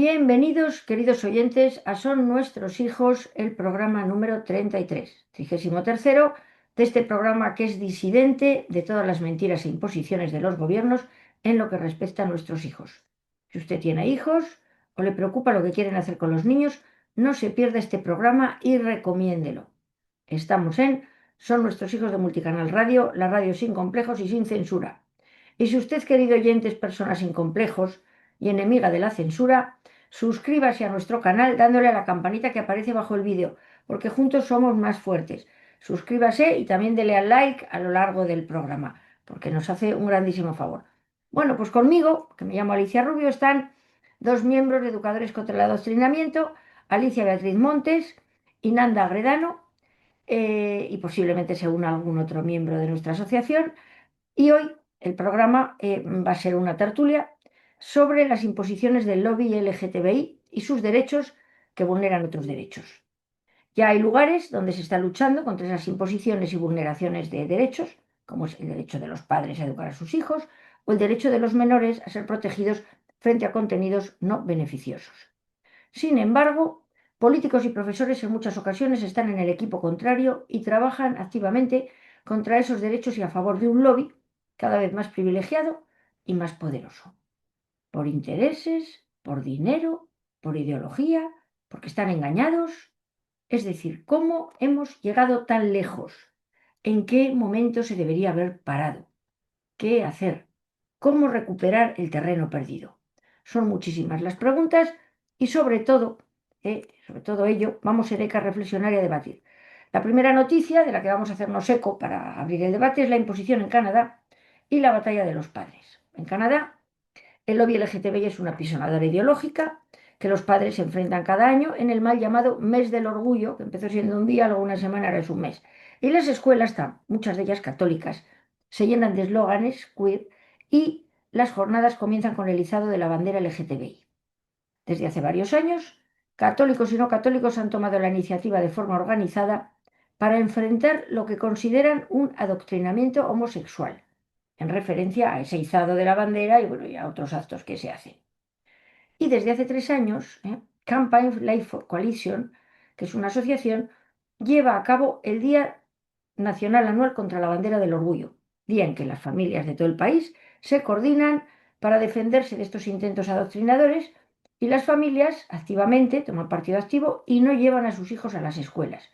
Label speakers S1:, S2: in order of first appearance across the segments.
S1: Bienvenidos, queridos oyentes, a Son Nuestros Hijos, el programa número 33, 33º de este programa que es disidente de todas las mentiras e imposiciones de los gobiernos en lo que respecta a nuestros hijos. Si usted tiene hijos o le preocupa lo que quieren hacer con los niños, no se pierda este programa y recomiéndelo. Estamos en Son Nuestros Hijos de Multicanal Radio, la radio sin complejos y sin censura. Y si usted, querido oyente, es persona sin complejos y enemiga de la censura, suscríbase a nuestro canal dándole a la campanita que aparece bajo el vídeo, porque juntos somos más fuertes. Suscríbase y también dele al like a lo largo del programa, porque nos hace un grandísimo favor. Bueno, pues conmigo, que me llamo Alicia Rubio, están dos miembros de Educadores contra el Adoctrinamiento, Alicia Beatriz Montes y Nanda Agredano, y posiblemente se una algún otro miembro de nuestra asociación. Y hoy el programa va a ser una tertulia sobre las imposiciones del lobby LGTBI y sus derechos que vulneran otros derechos. Ya hay lugares donde se está luchando contra esas imposiciones y vulneraciones de derechos, como es el derecho de los padres a educar a sus hijos o el derecho de los menores a ser protegidos frente a contenidos no beneficiosos. Sin embargo, políticos y profesores en muchas ocasiones están en el equipo contrario y trabajan activamente contra esos derechos y a favor de un lobby cada vez más privilegiado y más poderoso. Por intereses, por dinero, por ideología, porque están engañados. Es decir, ¿cómo hemos llegado tan lejos? ¿En qué momento se debería haber parado? ¿Qué hacer? ¿Cómo recuperar el terreno perdido? Son muchísimas las preguntas y sobre todo ello, vamos Eureka, a reflexionar y a debatir. La primera noticia de la que vamos a hacernos eco para abrir el debate es la imposición en Canadá y la batalla de los padres. En Canadá, el lobby LGTBI es una apisonadora ideológica que los padres se enfrentan cada año en el mal llamado Mes del Orgullo, que empezó siendo un día, luego una semana, ahora es un mes. Y las escuelas, muchas de ellas católicas, se llenan de eslóganes queer y las jornadas comienzan con el izado de la bandera LGTBI. Desde hace varios años, católicos y no católicos han tomado la iniciativa de forma organizada para enfrentar lo que consideran un adoctrinamiento homosexual, en referencia a ese izado de la bandera y, bueno, y a otros actos que se hacen. Y desde hace 3 años, Campaign Life for Coalition, que es una asociación, lleva a cabo el Día Nacional Anual contra la Bandera del Orgullo, día en que las familias de todo el país se coordinan para defenderse de estos intentos adoctrinadores y las familias activamente toman partido activo y no llevan a sus hijos a las escuelas,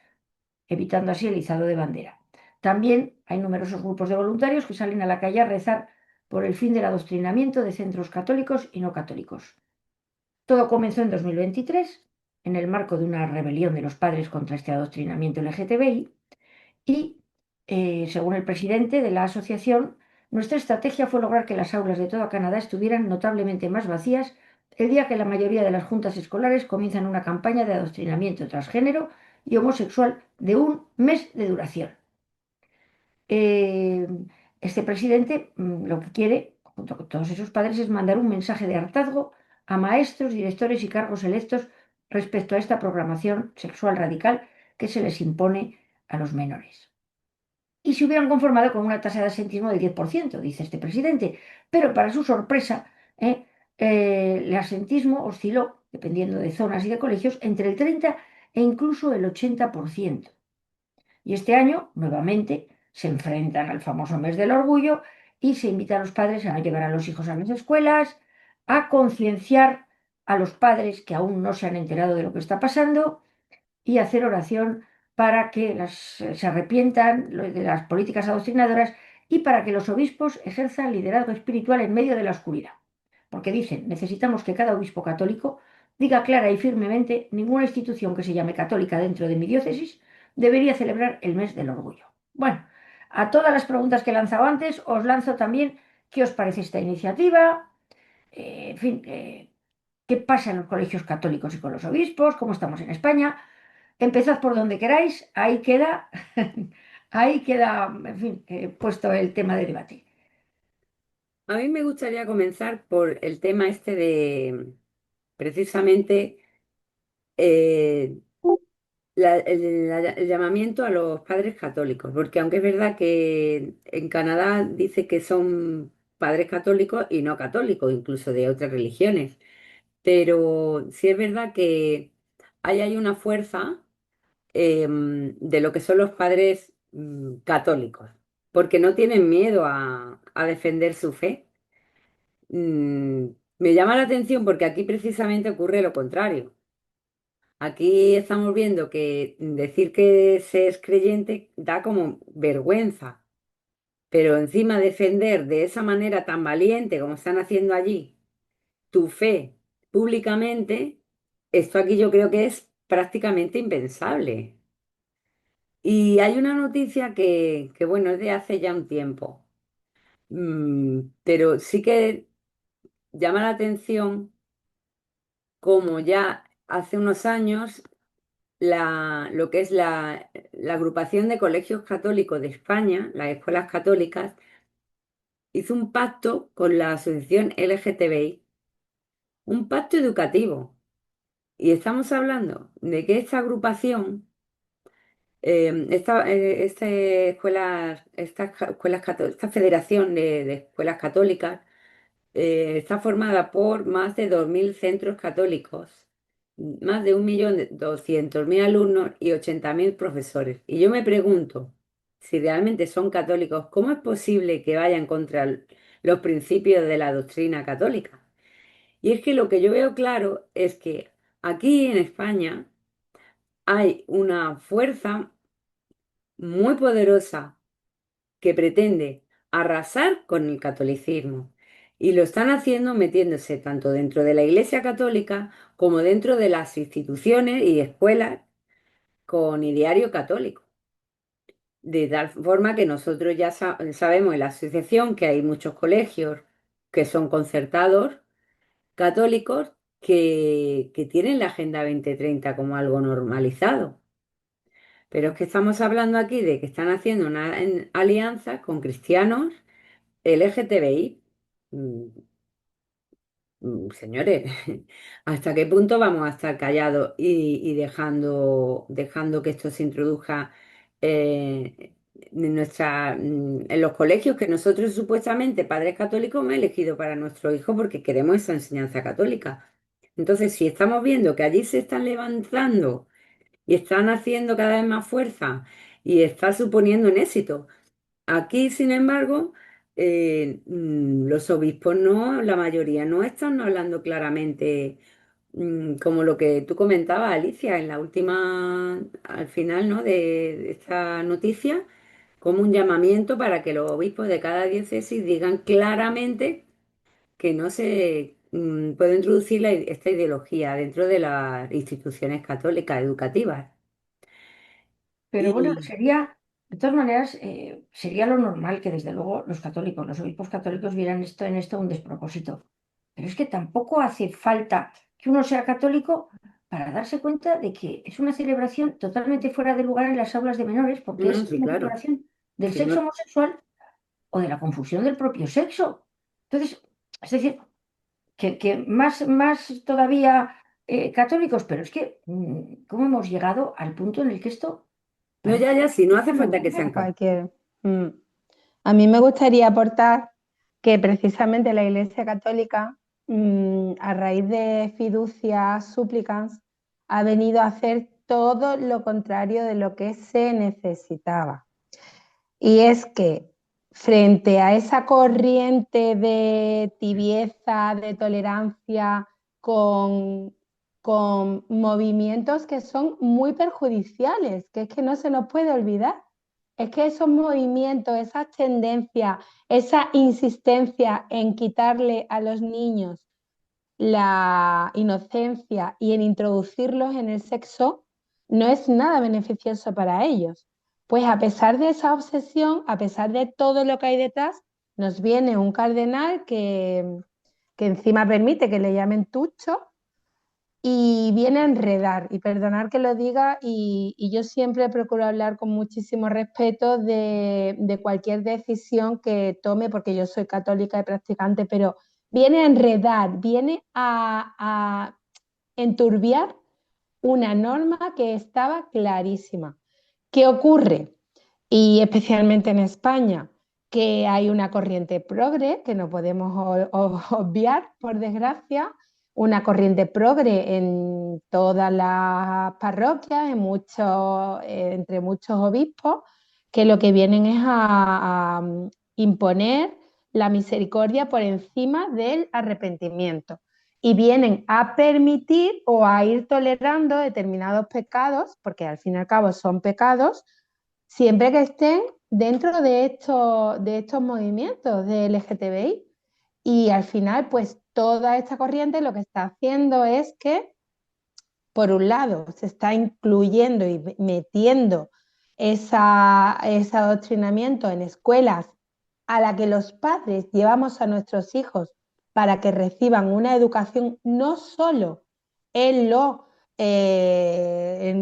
S1: evitando así el izado de bandera. También hay numerosos grupos de voluntarios que salen a la calle a rezar por el fin del adoctrinamiento de centros católicos y no católicos. Todo comenzó en 2023, en el marco de una rebelión de los padres contra este adoctrinamiento LGTBI, y, según el presidente de la asociación, nuestra estrategia fue lograr que las aulas de todo Canadá estuvieran notablemente más vacías el día que la mayoría de las juntas escolares comienzan una campaña de adoctrinamiento transgénero y homosexual de un mes de duración. Eh, este presidente lo que quiere, junto con todos esos padres, es mandar un mensaje de hartazgo a maestros, directores y cargos electos respecto a esta programación sexual radical que se les impone a los menores. Y se hubieran conformado con una tasa de asentismo del 10%, dice este presidente, pero para su sorpresa, el asentismo osciló, dependiendo de zonas y de colegios, entre el 30 e incluso el 80%. Y este año, nuevamente, se enfrentan al famoso mes del orgullo y se invita a los padres a no llevar a los hijos a las escuelas, a concienciar a los padres que aún no se han enterado de lo que está pasando y hacer oración para que se arrepientan de las políticas adoctrinadoras y para que los obispos ejerzan liderazgo espiritual en medio de la oscuridad. Porque dicen, necesitamos que cada obispo católico diga clara y firmemente: ninguna institución que se llame católica dentro de mi diócesis debería celebrar el mes del orgullo. Bueno, a todas las preguntas que he lanzado antes, os lanzo también qué os parece esta iniciativa, en fin, qué pasa en los colegios católicos y con los obispos, cómo estamos en España. Empezad por donde queráis, ahí queda, ahí queda, en fin, puesto el tema de debate.
S2: A mí me gustaría comenzar por el tema este de precisamente eh, el llamamiento a los padres católicos, porque aunque es verdad que en Canadá dice que son padres católicos y no católicos, incluso de otras religiones, pero sí es verdad que hay una fuerza de lo que son los padres católicos, porque no tienen miedo a defender su fe. Mm, Me llama la atención porque aquí precisamente ocurre lo contrario. Aquí estamos viendo que decir que se es creyente da como vergüenza, pero encima defender de esa manera tan valiente como están haciendo allí tu fe públicamente, esto aquí yo creo que es prácticamente impensable. Y hay una noticia bueno, es de hace ya un tiempo, pero sí que llama la atención como ya hace unos años lo que es la agrupación de colegios católicos de España, las escuelas católicas, hizo un pacto con la asociación LGTBI, un pacto educativo. Y estamos hablando de que esta agrupación, esta federación de escuelas católicas, está formada por más de 2.000 centros católicos, más de 1.200.000 alumnos y 80.000 profesores. Y yo me pregunto, si realmente son católicos, ¿cómo es posible que vayan contra los principios de la doctrina católica? Y es que lo que yo veo claro es que aquí en España hay una fuerza muy poderosa que pretende arrasar con el catolicismo. Y lo están haciendo metiéndose tanto dentro de la Iglesia Católica como dentro de las instituciones y escuelas con ideario católico. De tal forma que nosotros ya sabemos en la asociación que hay muchos colegios que son concertados católicos que tienen la Agenda 2030 como algo normalizado. Pero es que estamos hablando aquí de que están haciendo una alianza con cristianos LGTBI. Mm, Señores, ¿hasta qué punto vamos a estar callados y dejando que esto se introduzca en los colegios que nosotros supuestamente, padres católicos, hemos elegido para nuestro hijo porque queremos esa enseñanza católica? Entonces, si estamos viendo que allí se están levantando y están haciendo cada vez más fuerza y está suponiendo un éxito. Aquí, sin embargo, los obispos no, la mayoría no están hablando claramente, como lo que tú comentabas, Alicia, en la última, al final, ¿no? de esta noticia, como un llamamiento para que los obispos de cada diócesis digan claramente que no se puede introducir esta ideología dentro de las instituciones católicas educativas.
S1: Pero bueno,
S2: Y
S1: sería, de todas maneras, sería lo normal que desde luego los católicos, los obispos católicos vieran esto en esto un despropósito. Pero es que tampoco hace falta que uno sea católico para darse cuenta de que es una celebración totalmente fuera de lugar en las aulas de menores, porque
S2: no,
S1: es
S2: sí,
S1: una
S2: claro.
S1: celebración del
S2: Sí,
S1: sexo
S2: no,
S1: homosexual o de la confusión del propio sexo. Entonces, es decir, que más todavía católicos, pero es que, ¿cómo hemos llegado al punto en el que esto
S2: no,
S1: parece
S2: ya, ya, sí, no hace
S1: una
S2: falta que
S1: locura?
S2: sean católicos.
S3: Cualquier. mm. A mí me gustaría aportar que precisamente la Iglesia Católica, a raíz de fiducias súplicas, ha venido a hacer todo lo contrario de lo que se necesitaba. Y es que frente a esa corriente de tibieza, de tolerancia, con, con movimientos que son muy perjudiciales, que es que no se nos puede olvidar. Es que esos movimientos, esas tendencias, esa insistencia en quitarle a los niños la inocencia y en introducirlos en el sexo no es nada beneficioso para ellos. Pues a pesar de esa obsesión, a pesar de todo lo que hay detrás, nos viene un cardenal que encima permite que le llamen tucho y viene a enredar, y perdonar que lo diga, y yo siempre procuro hablar con muchísimo respeto de cualquier decisión que tome, porque yo soy católica y practicante, pero viene a enredar, viene a enturbiar una norma que estaba clarísima. ¿Qué ocurre? Y especialmente en España, que hay una corriente progre que no podemos obviar, por desgracia, una corriente progre en todas las parroquias, entre muchos obispos, que lo que vienen es a imponer la misericordia por encima del arrepentimiento y vienen a permitir o a ir tolerando determinados pecados, porque al fin y al cabo son pecados, siempre que estén dentro de estos movimientos de LGTBI. Y al final, pues toda esta corriente lo que está haciendo es que, por un lado, se está incluyendo y metiendo ese adoctrinamiento en escuelas a la que los padres llevamos a nuestros hijos para que reciban una educación no solo en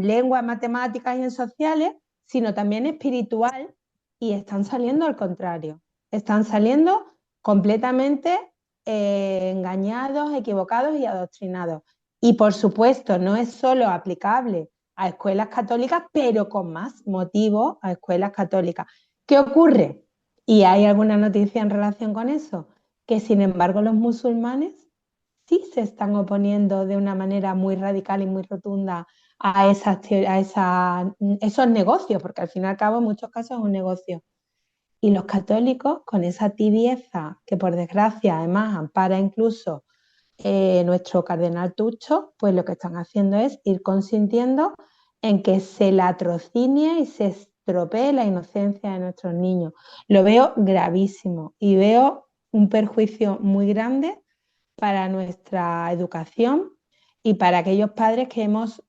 S3: lengua, matemáticas y en sociales, sino también espiritual, y están saliendo al contrario. Están saliendo completamente engañados, equivocados y adoctrinados. Y por supuesto, no es solo aplicable a escuelas católicas, pero con más motivo a escuelas católicas. ¿Qué ocurre? ¿Y hay alguna noticia en relación con eso? Que sin embargo los musulmanes sí se están oponiendo de una manera muy radical y muy rotunda a esos negocios, porque al fin y al cabo en muchos casos es un negocio. Y los católicos, con esa tibieza que por desgracia además ampara incluso nuestro cardenal Tucho, pues lo que están haciendo es ir consintiendo en que se latrocine y se estropee la inocencia de nuestros niños. Lo veo gravísimo y veo un perjuicio muy grande para nuestra educación y para aquellos padres que hemos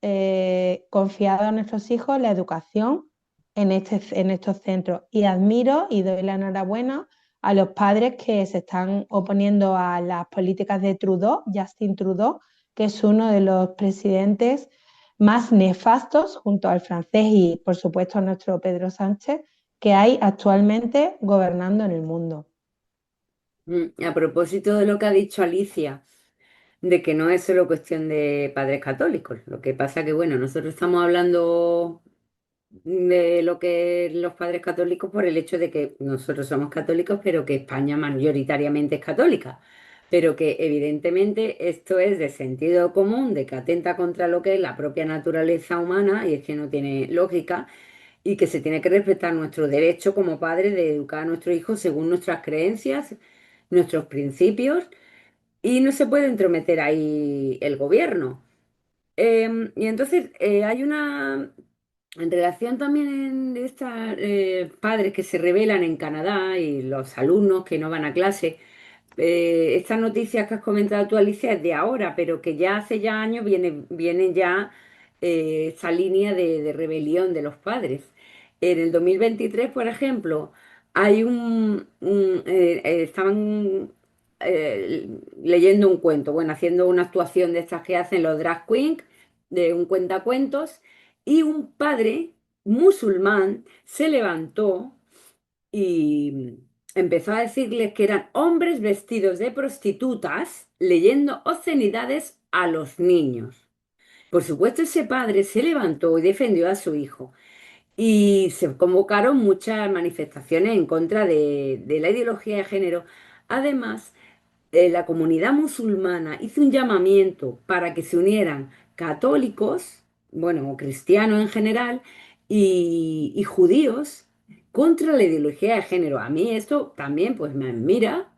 S3: confiado a nuestros hijos la educación en estos centros. Y admiro y doy la enhorabuena a los padres que se están oponiendo a las políticas de Trudeau, Justin Trudeau, que es uno de los presidentes más nefastos, junto al francés y, por supuesto, a nuestro Pedro Sánchez, que hay actualmente gobernando en el mundo.
S2: A propósito de lo que ha dicho Alicia, de que no es solo cuestión de padres católicos. Lo que pasa que, bueno, nosotros estamos hablando de lo que los padres católicos por el hecho de que nosotros somos católicos, pero que España mayoritariamente es católica. Pero que evidentemente esto es de sentido común, de que atenta contra lo que es la propia naturaleza humana, y es que no tiene lógica, y que se tiene que respetar nuestro derecho como padres de educar a nuestros hijos según nuestras creencias, nuestros principios, y no se puede entrometer ahí el gobierno. Y entonces hay una, en relación también de estos padres que se rebelan en Canadá y los alumnos que no van a clase, estas noticias que has comentado tú, Alicia, es de ahora, pero que ya hace ya años viene ya esa línea de rebelión de los padres. En el 2023, por ejemplo, hay estaban leyendo un cuento, bueno, haciendo una actuación de estas que hacen los drag queens, de un cuentacuentos, y un padre musulmán se levantó y empezó a decirles que eran hombres vestidos de prostitutas leyendo obscenidades a los niños. Por supuesto, ese padre se levantó y defendió a su hijo. Y se convocaron muchas manifestaciones en contra de la ideología de género. Además, la comunidad musulmana hizo un llamamiento para que se unieran católicos, bueno, o cristianos en general, y judíos contra la ideología de género. A mí esto también pues me admira.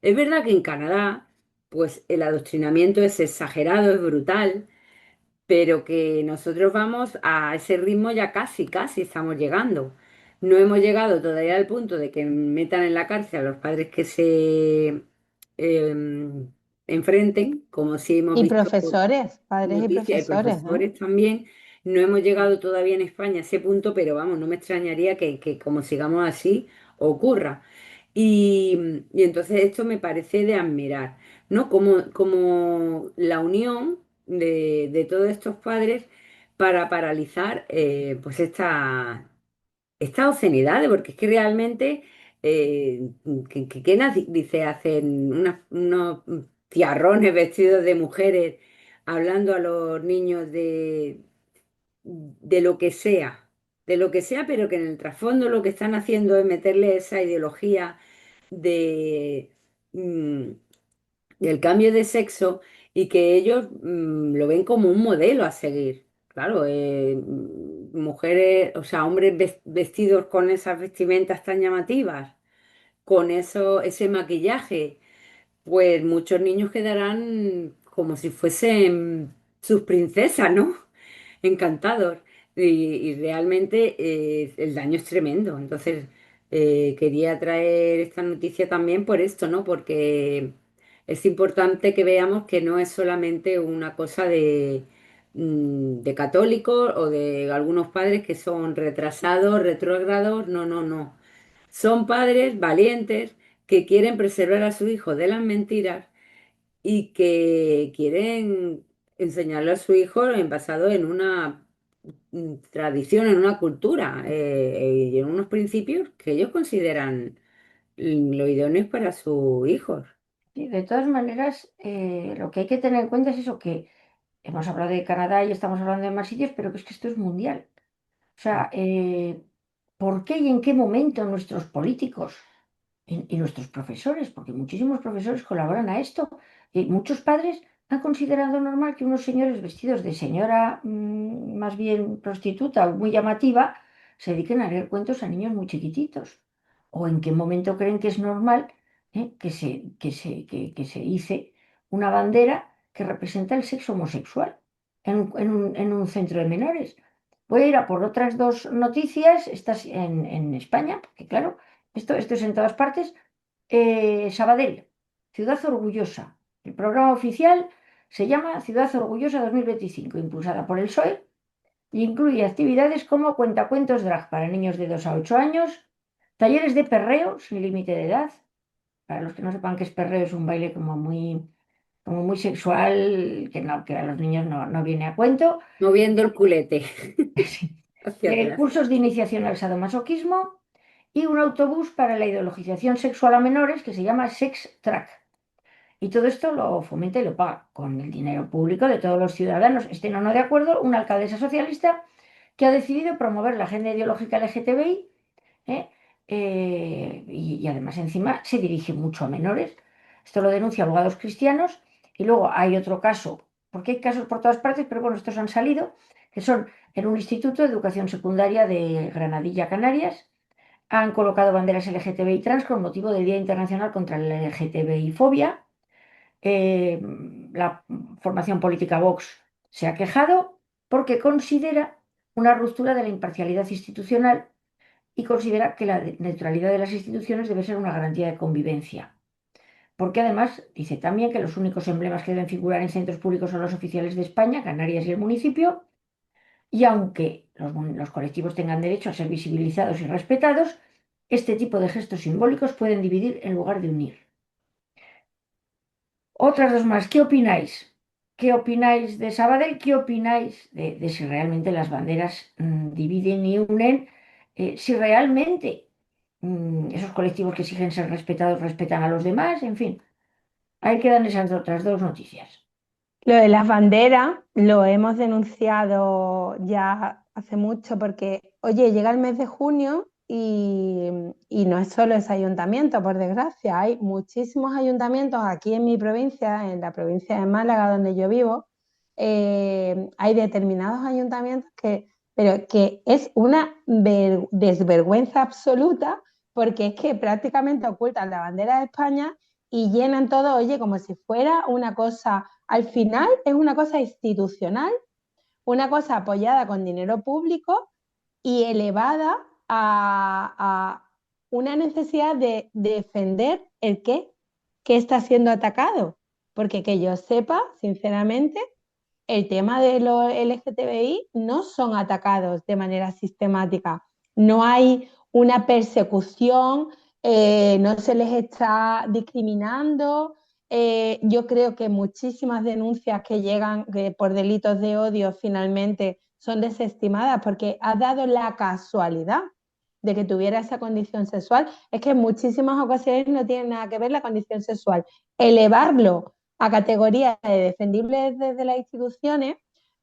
S2: Es verdad que en Canadá pues el adoctrinamiento es exagerado, es brutal, pero que nosotros vamos a ese ritmo ya casi estamos llegando. No hemos llegado todavía al punto de que metan en la cárcel a los padres que se enfrenten, como sí hemos
S3: Y
S2: visto
S3: profesores, padres y
S2: noticias de
S3: profesores, ¿eh?
S2: profesores también. No hemos llegado todavía en España a ese punto, pero vamos, no me extrañaría que como sigamos así, ocurra. Y entonces esto me parece de admirar, ¿no? Como la unión de todos estos padres para paralizar pues estas obscenidades, porque es que realmente, ¿qué dice? Hacen unos tiarrones vestidos de mujeres hablando a los niños de lo que sea, pero que en el trasfondo lo que están haciendo es meterle esa ideología de, mm, del cambio de sexo y que ellos lo ven como un modelo a seguir. Claro, mujeres, o sea, hombres vestidos con esas vestimentas tan llamativas, con ese maquillaje, pues muchos niños quedarán como si fuesen sus princesas, ¿no? Encantados. Y realmente el daño es tremendo. Entonces, quería traer esta noticia también por esto, ¿no? Porque es importante que veamos que no es solamente una cosa de católicos o de algunos padres que son retrasados, retrógrados. No, no, no. Son padres valientes que quieren preservar a su hijo de las mentiras y que quieren enseñarle a su hijo basado en una tradición, en una cultura y en unos principios que ellos consideran lo idóneos para sus hijos.
S1: Y de todas maneras, lo que hay que tener en cuenta es eso, que hemos hablado de Canadá y estamos hablando de más sitios, pero que es que esto es mundial. O sea, ¿por qué y en qué momento nuestros políticos y nuestros profesores, porque muchísimos profesores colaboran a esto, muchos padres han considerado normal que unos señores vestidos de señora más bien prostituta o muy llamativa se dediquen a leer cuentos a niños muy chiquititos? ¿O en qué momento creen que es normal que se hice una bandera que representa el sexo homosexual en un centro de menores? Voy a ir a por otras dos noticias, estas en España, porque claro, esto es en todas partes. Sabadell, Ciudad Orgullosa. El programa oficial se llama Ciudad Orgullosa 2025, impulsada por el PSOE, y incluye actividades como cuentacuentos drag para niños de 2 a 8 años, talleres de perreo sin límite de edad. Para los que no sepan qué es perreo, es un baile como muy sexual, que a los niños no viene a cuento.
S2: Moviendo el culete hacia atrás.
S1: Cursos de iniciación al sadomasoquismo y un autobús para la ideologización sexual a menores que se llama Sex Track. Y todo esto lo fomenta y lo paga con el dinero público de todos los ciudadanos. Estén o no de acuerdo, una alcaldesa socialista que ha decidido promover la agenda ideológica LGTBI, ¿eh? Y además encima se dirige mucho a menores. Esto lo denuncia abogados cristianos. Y luego hay otro caso, porque hay casos por todas partes, pero bueno, estos han salido, que son en un instituto de educación secundaria de Granadilla, Canarias. Han colocado banderas LGTBI trans con motivo del Día Internacional contra la LGTBI fobia. eh, la formación política Vox se ha quejado porque considera una ruptura de la imparcialidad institucional y considera que la neutralidad de las instituciones debe ser una garantía de convivencia. Porque además dice también que los únicos emblemas que deben figurar en centros públicos son los oficiales de España, Canarias y el municipio, y aunque los colectivos tengan derecho a ser visibilizados y respetados, este tipo de gestos simbólicos pueden dividir en lugar de unir. Otras dos más, ¿qué opináis? ¿Qué opináis de Sabadell? ¿Qué opináis de si realmente las banderas dividen y unen? Si realmente esos colectivos que exigen ser respetados respetan a los demás, en fin, ahí quedan esas otras dos noticias.
S3: Lo de las banderas lo hemos denunciado ya hace mucho porque, oye, llega el mes de junio y no es solo ese ayuntamiento, por desgracia, hay muchísimos ayuntamientos aquí en mi provincia, en la provincia de Málaga, donde yo vivo, hay determinados ayuntamientos pero que es una desvergüenza absoluta porque es que prácticamente ocultan la bandera de España y llenan todo, oye, como si fuera una cosa, al final es una cosa institucional, una cosa apoyada con dinero público y elevada a una necesidad de defender el que está siendo atacado. Porque que yo sepa, sinceramente, el tema de los LGTBI no son atacados de manera sistemática. No hay una persecución, no se les está discriminando. Yo creo que muchísimas denuncias que llegan por delitos de odio finalmente son desestimadas porque ha dado la casualidad de que tuviera esa condición sexual. Es que en muchísimas ocasiones no tiene nada que ver la condición sexual. Elevarlo a categoría de defendibles desde las instituciones,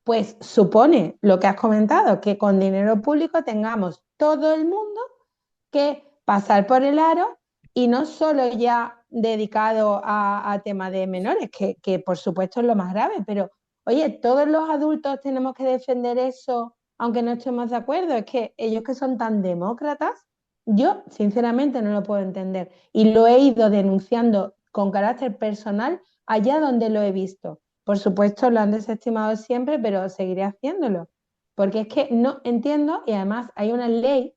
S3: pues supone lo que has comentado, que con dinero público tengamos todo el mundo que pasar por el aro Y no solo ya dedicado a temas de menores, que por supuesto es lo más grave, pero oye, todos los adultos tenemos que defender eso, aunque no estemos de acuerdo. Es que ellos que son tan demócratas, yo sinceramente no lo puedo entender. Y lo he ido denunciando con carácter personal allá donde lo he visto. Por supuesto, lo han desestimado siempre, pero seguiré haciéndolo. Porque es que no entiendo y además hay una ley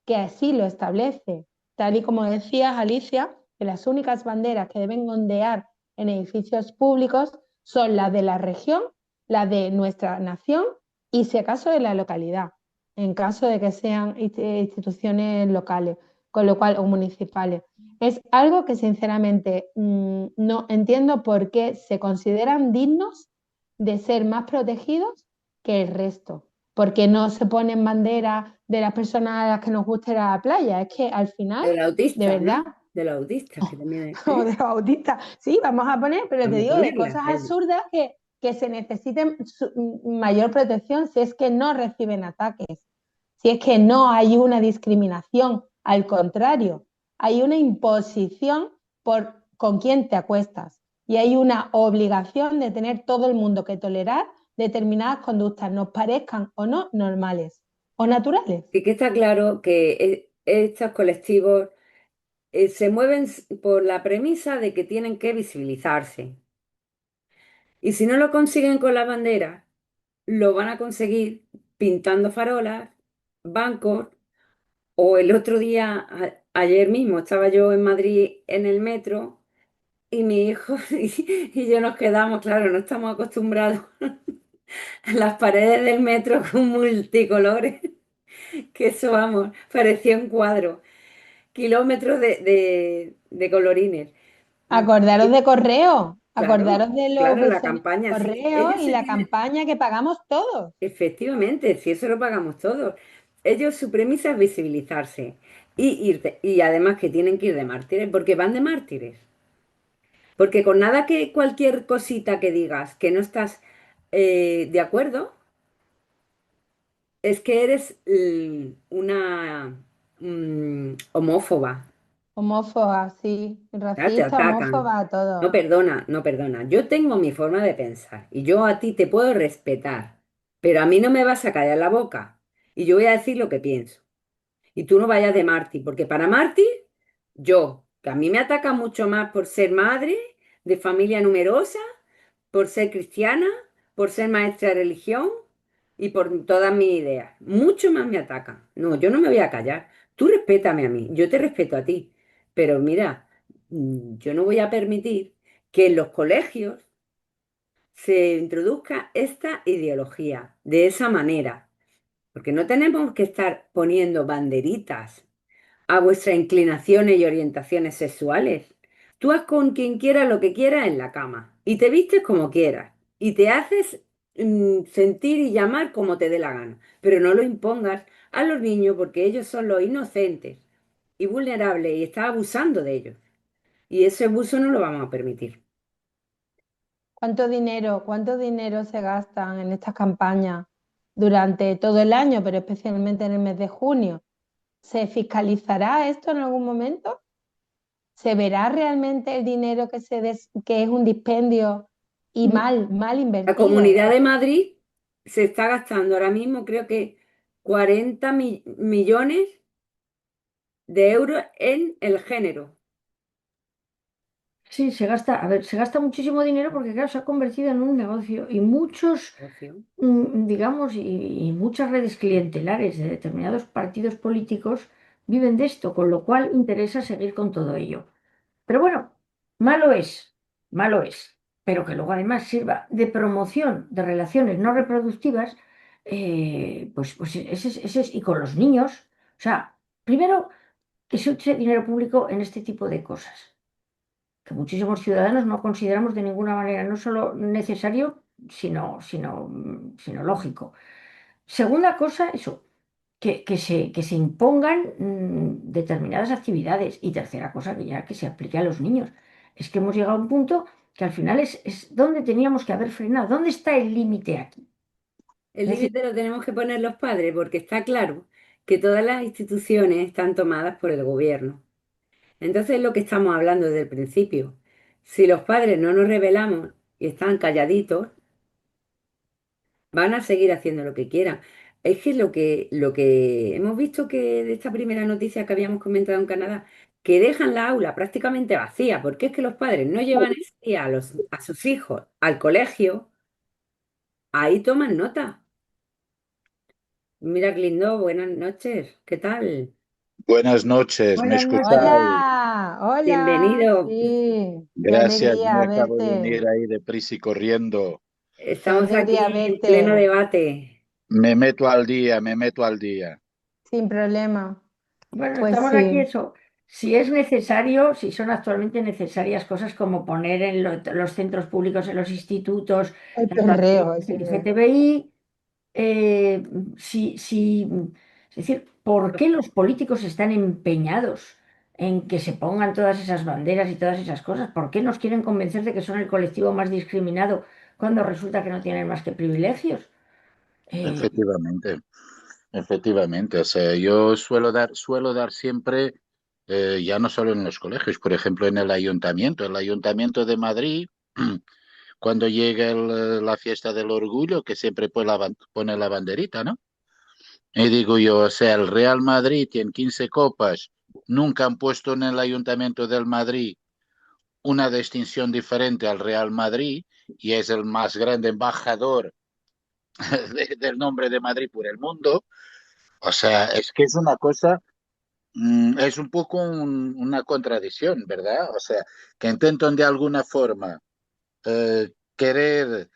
S3: que así lo establece. Tal y como decías, Alicia, que las únicas banderas que deben ondear en edificios públicos son las de la región, las de nuestra nación y, si acaso, de la localidad, en caso de que sean instituciones locales, con lo cual, o municipales. Es algo que sinceramente no entiendo por qué se consideran dignos de ser más protegidos que el resto. Porque no se ponen banderas de las personas a las que nos gusta ir a la playa. Es que al final,
S2: De los
S3: de
S2: autistas,
S3: verdad,
S2: ¿no? De los autistas, que también
S3: o
S2: es.
S3: de los autistas, sí, vamos a poner, pero te
S2: Vamos a
S3: digo de
S2: ponerlas.
S3: cosas absurdas que se necesiten mayor protección si es que no reciben ataques, si es que no hay una discriminación, al contrario, hay una imposición por con quién te acuestas y hay una obligación de tener todo el mundo que tolerar determinadas conductas, nos parezcan o no normales o naturales.
S2: Sí que está claro que estos colectivos se mueven por la premisa de que tienen que visibilizarse. Y si no lo consiguen con la bandera, lo van a conseguir pintando farolas, bancos, o el otro día, ayer mismo, estaba yo en Madrid en el metro y mi hijo y yo nos quedamos, claro, no estamos acostumbrados a las paredes del metro con multicolores, que eso, vamos, parecía un cuadro, kilómetros de colorines.
S3: Acordaros de Correo,
S2: Claro,
S3: acordaros de los
S2: claro, la
S3: vecinos de
S2: campaña, sí,
S3: Correo
S2: ellos
S3: y
S2: se
S3: la
S2: tienen,
S3: campaña que pagamos todos.
S2: efectivamente, si eso lo pagamos todos, ellos su premisa es visibilizarse y además que tienen que ir de mártires, porque van de mártires, porque con nada que cualquier cosita que digas que no estás de acuerdo, es que eres una homófoba.
S3: Homófoba, sí,
S2: Ya te
S3: racista,
S2: atacan.
S3: homófoba,
S2: No
S3: todo.
S2: perdona, no perdona. Yo tengo mi forma de pensar y yo a ti te puedo respetar, pero a mí no me vas a callar la boca y yo voy a decir lo que pienso. Y tú no vayas de mártir, porque para mártir, yo, que a mí me ataca mucho más por ser madre de familia numerosa, por ser cristiana, por ser maestra de religión y por todas mis ideas. Mucho más me atacan. No, yo no me voy a callar. Tú respétame a mí, yo te respeto a ti. Pero mira, yo no voy a permitir que en los colegios se introduzca esta ideología de esa manera, porque no tenemos que estar poniendo banderitas a vuestras inclinaciones y orientaciones sexuales. Tú haz con quien quieras lo que quieras en la cama y te vistes como quieras y te haces sentir y llamar como te dé la gana, pero no lo impongas a los niños porque ellos son los inocentes y vulnerables y estás abusando de ellos. Y ese abuso no lo vamos a permitir.
S3: Cuánto dinero se gastan en estas campañas durante todo el año, pero especialmente en el mes de junio? ¿Se fiscalizará esto en algún momento? ¿Se verá realmente el dinero que es un dispendio y mal
S2: La
S3: invertido?
S2: Comunidad de Madrid se está gastando ahora mismo, creo que 40 millones de euros en el género.
S1: Sí, se gasta, a ver, se gasta muchísimo dinero porque, claro, se ha convertido en un negocio y muchos, digamos, y muchas redes clientelares de determinados partidos políticos viven de esto, con lo cual interesa seguir con todo ello. Pero bueno, malo es, pero que luego además sirva de promoción de relaciones no reproductivas, pues y con los niños. O sea, primero, que se use dinero público en este tipo de cosas que muchísimos ciudadanos no consideramos de ninguna manera no solo necesario, sino lógico. Segunda cosa, eso, que se impongan determinadas actividades. Y tercera cosa, que se aplique a los niños. Es que hemos llegado a un punto que al final es donde teníamos que haber frenado. ¿Dónde está el límite aquí?
S2: El
S1: Es decir,
S2: límite lo tenemos que poner los padres porque está claro que todas las instituciones están tomadas por el gobierno. Entonces es lo que estamos hablando desde el principio. Si los padres no nos rebelamos y están calladitos, van a seguir haciendo lo que quieran. Es que lo que hemos visto que de esta primera noticia que habíamos comentado en Canadá, que dejan la aula prácticamente vacía, porque es que los padres no llevan ese día a sus hijos al colegio, ahí toman nota. Mira, Lindo, buenas noches, ¿qué tal?
S4: Buenas noches, ¿me
S1: Buenas noches.
S4: escucháis?
S3: Hola, hola,
S2: Bienvenido.
S3: sí, qué
S4: Gracias, me
S3: alegría
S4: acabo de
S3: verte,
S4: unir ahí deprisa y corriendo.
S3: qué
S2: Estamos aquí
S3: alegría
S2: en pleno
S3: verte,
S2: debate.
S4: Me meto al día, me meto al día.
S3: sin problema.
S1: Bueno,
S3: Pues
S1: estamos aquí
S3: sí,
S1: eso. Si es necesario, si son actualmente necesarias cosas como poner en los centros públicos, en los institutos,
S3: el
S1: las
S3: perreo
S1: banderas
S3: ese.
S1: LGTBI, eh, es decir, ¿por qué los políticos están empeñados en que se pongan todas esas banderas y todas esas cosas? ¿Por qué nos quieren convencer de que son el colectivo más discriminado cuando resulta que no tienen más que privilegios? Eh,
S4: Efectivamente, efectivamente. O sea, yo suelo dar siempre, ya no solo en los colegios, por ejemplo, en el Ayuntamiento de Madrid, cuando llega la fiesta del orgullo, que siempre pone la banderita, ¿no? Y digo yo, o sea, el Real Madrid tiene 15 copas, nunca han puesto en el Ayuntamiento del Madrid una distinción diferente al Real Madrid y es el más grande embajador del nombre de Madrid por el mundo. O sea, es que es una cosa, es un poco una contradicción, ¿verdad? O sea, que intentan de alguna forma querer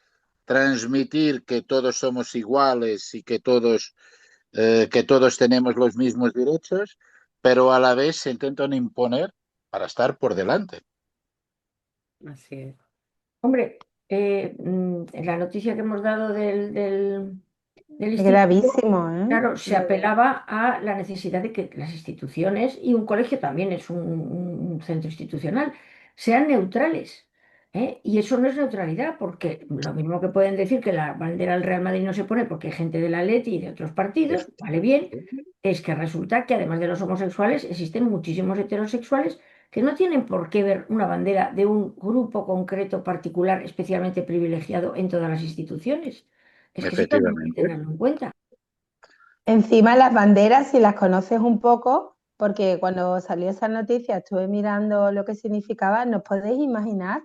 S4: transmitir que todos somos iguales y que todos tenemos los mismos derechos, pero a la vez se intentan imponer para estar por delante.
S2: Así es.
S1: Hombre, en la noticia que hemos dado del
S3: Es
S1: instituto,
S3: gravísimo, ¿eh?
S1: claro, se apelaba a la necesidad de que las instituciones, y un colegio también es un centro institucional, sean neutrales. ¿Eh? Y eso no es neutralidad, porque lo mismo que pueden decir que la bandera del Real Madrid no se pone porque hay gente del Atleti y de otros partidos, vale bien, es que resulta que además de los homosexuales existen muchísimos heterosexuales que no tienen por qué ver una bandera de un grupo concreto particular especialmente privilegiado en todas las instituciones. Es que eso también hay que
S4: Efectivamente,
S1: tenerlo en cuenta.
S3: Encima las banderas, si las conoces un poco, porque cuando salió esa noticia estuve mirando lo que significaba, ¿nos podéis imaginar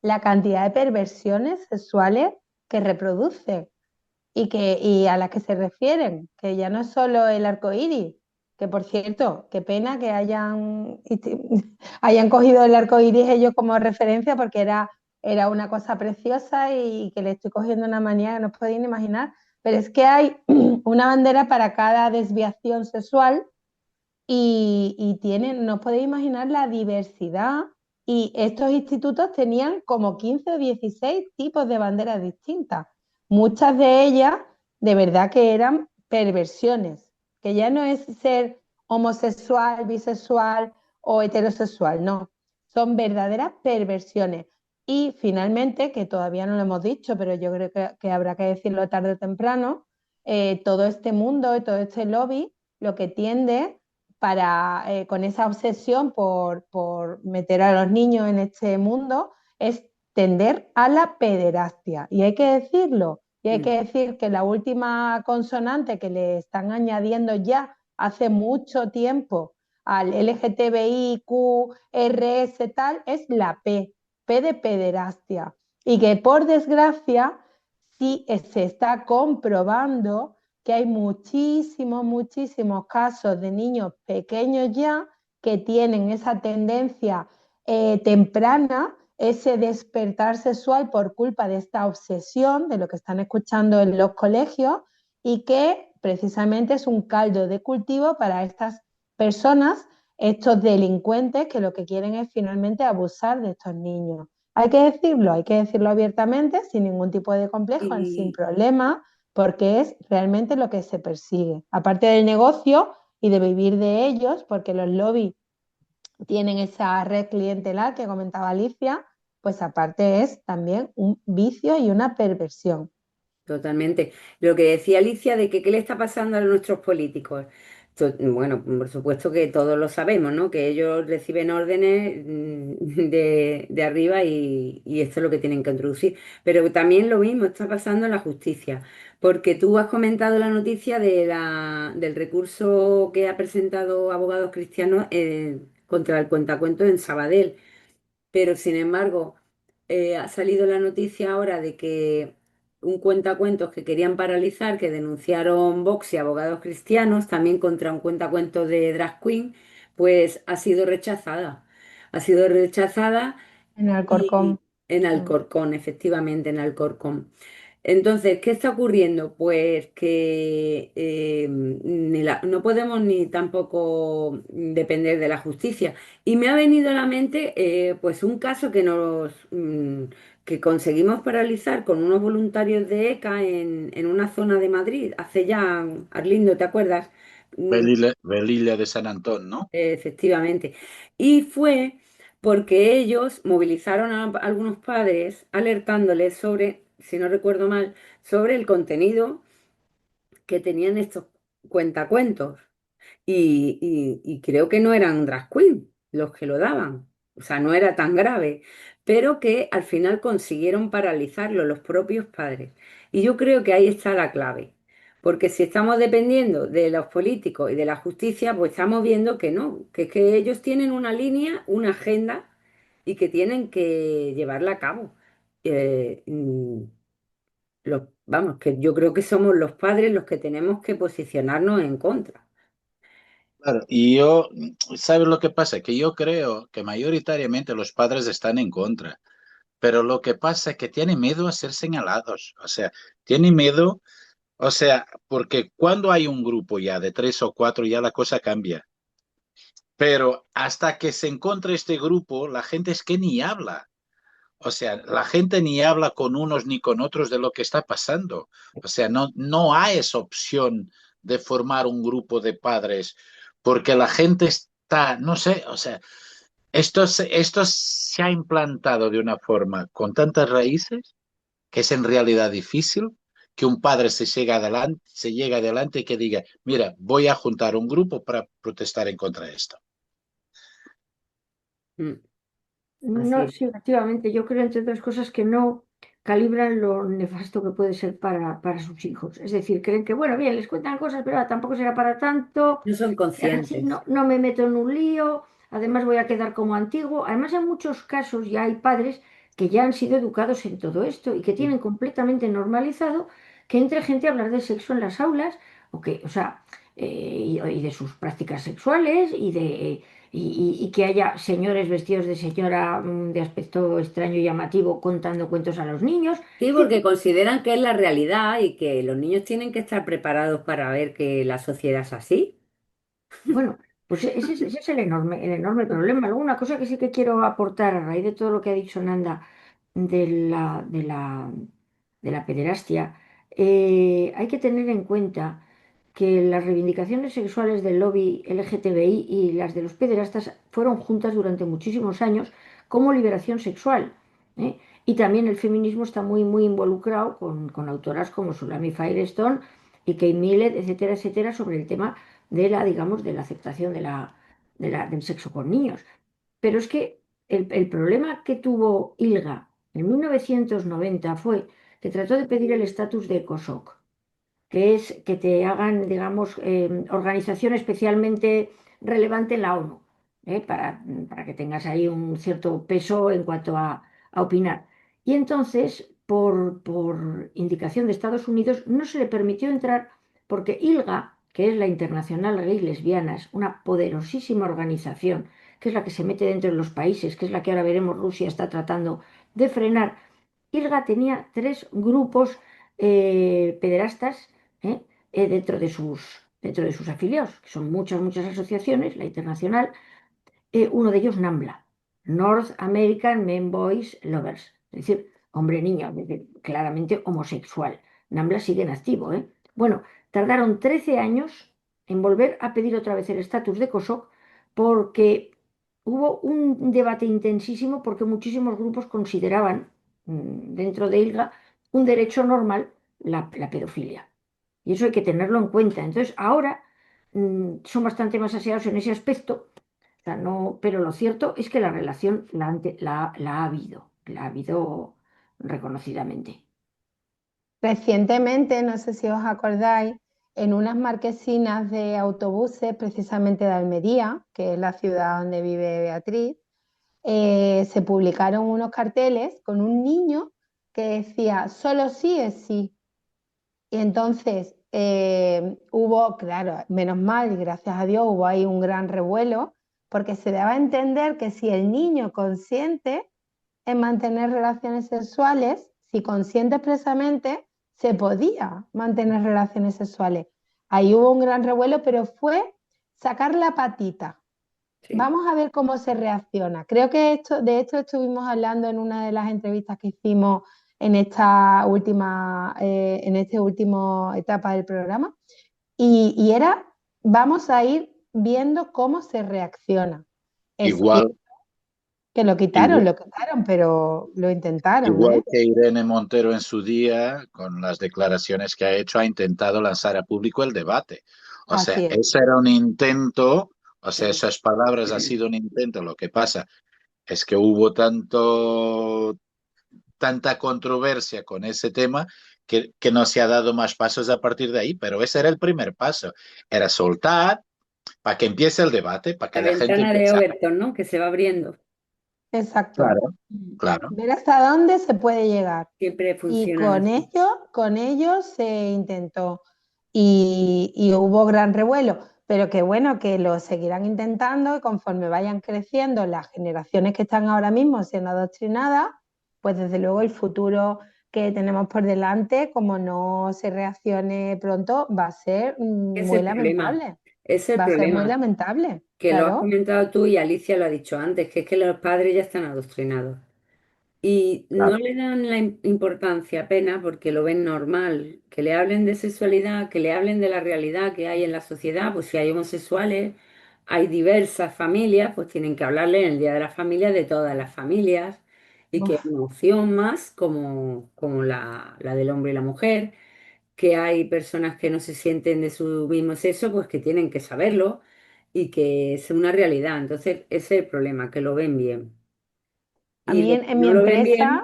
S3: la cantidad de perversiones sexuales que reproducen y a las que se refieren? Que ya no es solo el arco iris, que por cierto, qué pena que hayan cogido el arco iris ellos como referencia porque era una cosa preciosa y que le estoy cogiendo una manía que no os podéis imaginar. Pero es que hay una bandera para cada desviación sexual y tienen, no os podéis imaginar la diversidad. Y estos institutos tenían como 15 o 16 tipos de banderas distintas. Muchas de ellas de verdad que eran perversiones, que ya no es ser homosexual, bisexual o heterosexual, no, son verdaderas perversiones. Y finalmente, que todavía no lo hemos dicho, pero yo creo que habrá que decirlo tarde o temprano, todo este mundo y todo este lobby lo que tiende con esa obsesión por meter a los niños en este mundo es tender a la pederastia. Y hay que decirlo, y hay que decir que la última consonante que le están añadiendo ya hace mucho tiempo al LGTBIQRS tal es la P de pederastia. Y que por desgracia sí se está comprobando que hay muchísimos, muchísimos casos de niños pequeños ya que tienen esa tendencia temprana, ese despertar sexual por culpa de esta obsesión de lo que están escuchando en los colegios y que precisamente es un caldo de cultivo para estas personas, estos delincuentes que lo que quieren es finalmente abusar de estos niños. Hay que decirlo abiertamente, sin ningún tipo de complejo, sin
S2: Y,
S3: problema, porque es realmente lo que se persigue. Aparte del negocio y de vivir de ellos, porque los lobbies tienen esa red clientelar que comentaba Alicia, pues aparte es también un vicio y una perversión.
S2: Totalmente. Lo que decía Alicia de que qué le está pasando a nuestros políticos. Bueno, por supuesto que todos lo sabemos, ¿no? Que ellos reciben órdenes de arriba y esto es lo que tienen que introducir. Pero también lo mismo está pasando en la justicia, porque tú has comentado la noticia del recurso que ha presentado Abogados Cristianos contra el cuentacuentos en Sabadell. Pero sin embargo, ha salido la noticia ahora de que un cuentacuentos que querían paralizar, que denunciaron Vox y Abogados Cristianos, también contra un cuentacuentos de Drag Queen, pues ha sido rechazada. Ha sido rechazada
S3: En
S2: y
S3: Alcorcón.
S2: en
S3: Mm.
S2: Alcorcón, efectivamente, en Alcorcón. Entonces, ¿qué está ocurriendo? Pues que no podemos ni tampoco depender de la justicia. Y me ha venido a la mente pues un caso que conseguimos paralizar con unos voluntarios de ECA en una zona de Madrid, hace ya, Arlindo, ¿te acuerdas? Mm,
S4: Velilla de San Antón, ¿no?
S2: Efectivamente. Y fue porque ellos movilizaron a algunos padres alertándoles sobre, si no recuerdo mal, sobre el contenido que tenían estos cuentacuentos. Y creo que no eran drag queen los que lo daban. O sea, no era tan grave, pero que al final consiguieron paralizarlo los propios padres. Y yo creo que ahí está la clave. Porque si estamos dependiendo de los políticos y de la justicia, pues estamos viendo que no, que es que ellos tienen una línea, una agenda y que tienen que llevarla a cabo. Eh, mm, vamos, que yo creo que somos los padres los que tenemos que posicionarnos en contra.
S4: Claro, y yo, ¿sabes lo que pasa? Que yo creo que mayoritariamente los padres están en contra, pero lo que pasa es que tienen miedo a ser señalados, o sea, tienen miedo, o sea, porque cuando hay un grupo ya de tres o cuatro ya la cosa cambia, pero hasta que se encuentre este grupo, la gente es que ni habla. O sea, la gente ni habla con unos ni con otros de lo que está pasando. O sea, no hay esa opción de formar un grupo de padres porque la gente está, no sé, o sea, esto se ha implantado de una forma con tantas raíces que es en realidad difícil que un padre se llegue adelante y que diga, mira, voy a juntar un grupo para protestar en contra de esto.
S2: Mm,
S1: No,
S2: así
S1: sí, efectivamente, yo creo, entre otras cosas, que no calibran lo nefasto que puede ser para sus hijos. Es decir, creen que, bueno, bien, les cuentan cosas, pero tampoco será para tanto.
S2: no son
S1: Así
S2: conscientes.
S1: no me meto en un lío, además voy a quedar como antiguo. Además, en muchos casos ya hay padres que ya han sido educados en todo esto y que
S2: Sí.
S1: tienen completamente normalizado que entre gente a hablar de sexo en las aulas, o sea, y de sus prácticas sexuales y que haya señores vestidos de señora de aspecto extraño y llamativo contando cuentos a los niños.
S2: Sí,
S1: Es
S2: porque
S1: decir,
S2: consideran que es la realidad y que los niños tienen que estar preparados para ver que la sociedad es así.
S1: bueno, pues ese es el enorme problema. Luego, una cosa que sí que quiero aportar a raíz de todo lo que ha dicho Nanda de la pederastia, hay que tener en cuenta que las reivindicaciones sexuales del lobby LGTBI y las de los pederastas fueron juntas durante muchísimos años como liberación sexual, ¿eh? Y también el feminismo está muy, muy involucrado con autoras como Sulami Firestone y Kate Millett, etcétera, etcétera, sobre el tema digamos, de la aceptación del sexo con niños. Pero es que el problema que tuvo ILGA en 1990 fue que trató de pedir el estatus de ECOSOC, que es que te hagan, digamos, organización especialmente relevante en la ONU, para que tengas ahí un cierto peso en cuanto a opinar. Y entonces, por indicación de Estados Unidos, no se le permitió entrar porque ILGA, que es la Internacional Gay Lesbianas, una poderosísima organización, que es la que se mete dentro de los países, que es la que ahora veremos Rusia está tratando de frenar, ILGA tenía tres grupos pederastas, ¿eh? Dentro de sus afiliados, que son muchas, muchas asociaciones, la internacional, uno de ellos NAMBLA, North American Men Boys Lovers, es decir, hombre-niño, es decir, claramente homosexual. NAMBLA sigue en activo, ¿eh? Bueno, tardaron 13 años en volver a pedir otra vez el estatus de COSOC porque hubo un debate intensísimo porque muchísimos grupos consideraban dentro de ILGA un derecho normal la pedofilia. Y eso hay que tenerlo en cuenta. Entonces, ahora son bastante más aseados en ese aspecto. O sea, no, pero lo cierto es que la relación la ha habido reconocidamente.
S3: Recientemente, no sé si os acordáis, en unas marquesinas de autobuses, precisamente de Almería, que es la ciudad donde vive Beatriz, se publicaron unos carteles con un niño que decía, solo sí es sí. Y entonces hubo, claro, menos mal y gracias a Dios hubo ahí un gran revuelo, porque se daba a entender que si el niño consiente en mantener relaciones sexuales, si consiente expresamente, se podía mantener relaciones sexuales. Ahí hubo un gran revuelo, pero fue sacar la patita.
S2: Sí.
S3: Vamos a ver cómo se reacciona. Creo que de esto estuvimos hablando en una de las entrevistas que hicimos en esta última etapa del programa. Y era, vamos a ir viendo cómo se reacciona. Es
S4: Igual,
S3: cierto que
S4: igual,
S3: lo quitaron, pero lo intentaron,
S4: igual
S3: ¿eh?
S4: que Irene Montero en su día, con las declaraciones que ha hecho, ha intentado lanzar a público el debate. O sea,
S3: Así es.
S4: ese era un intento, o sea,
S2: Sí.
S4: esas palabras ha sido un intento. Lo que pasa es que hubo tanta controversia con ese tema que no se ha dado más pasos a partir de ahí, pero ese era el primer paso. Era soltar para que empiece el debate, para
S2: La
S4: que la gente
S2: ventana de
S4: empiece a...
S2: Overton, ¿no? Que se va abriendo.
S3: Exacto.
S4: Claro, claro,
S3: Ver hasta dónde se puede llegar.
S2: Siempre
S3: Y
S2: funcionan así.
S3: con ello se intentó y hubo gran revuelo, pero que bueno, que lo seguirán intentando y conforme vayan creciendo las generaciones que están ahora mismo siendo adoctrinadas, pues desde luego el futuro que tenemos por delante, como no se reaccione pronto, va a ser
S2: Ese es
S3: muy
S2: el problema.
S3: lamentable.
S2: Ese es el
S3: Va a ser muy
S2: problema.
S3: lamentable,
S2: Que lo has
S3: claro.
S2: comentado tú y Alicia lo ha dicho antes, que es que los padres ya están adoctrinados. Y no
S4: claro,
S2: le dan la importancia apenas porque lo ven normal. Que le hablen de sexualidad, que le hablen de la realidad que hay en la sociedad, pues si hay homosexuales, hay diversas familias, pues tienen que hablarle en el Día de la Familia de todas las familias y que hay
S3: Uf.
S2: una opción más como la del hombre y la mujer, que hay personas que no se sienten de su mismo sexo, pues que tienen que saberlo y que es una realidad. Entonces, ese es el problema, que lo ven bien.
S3: A
S2: Y
S3: mí
S2: los que
S3: en mi
S2: no lo ven
S3: empresa.
S2: bien,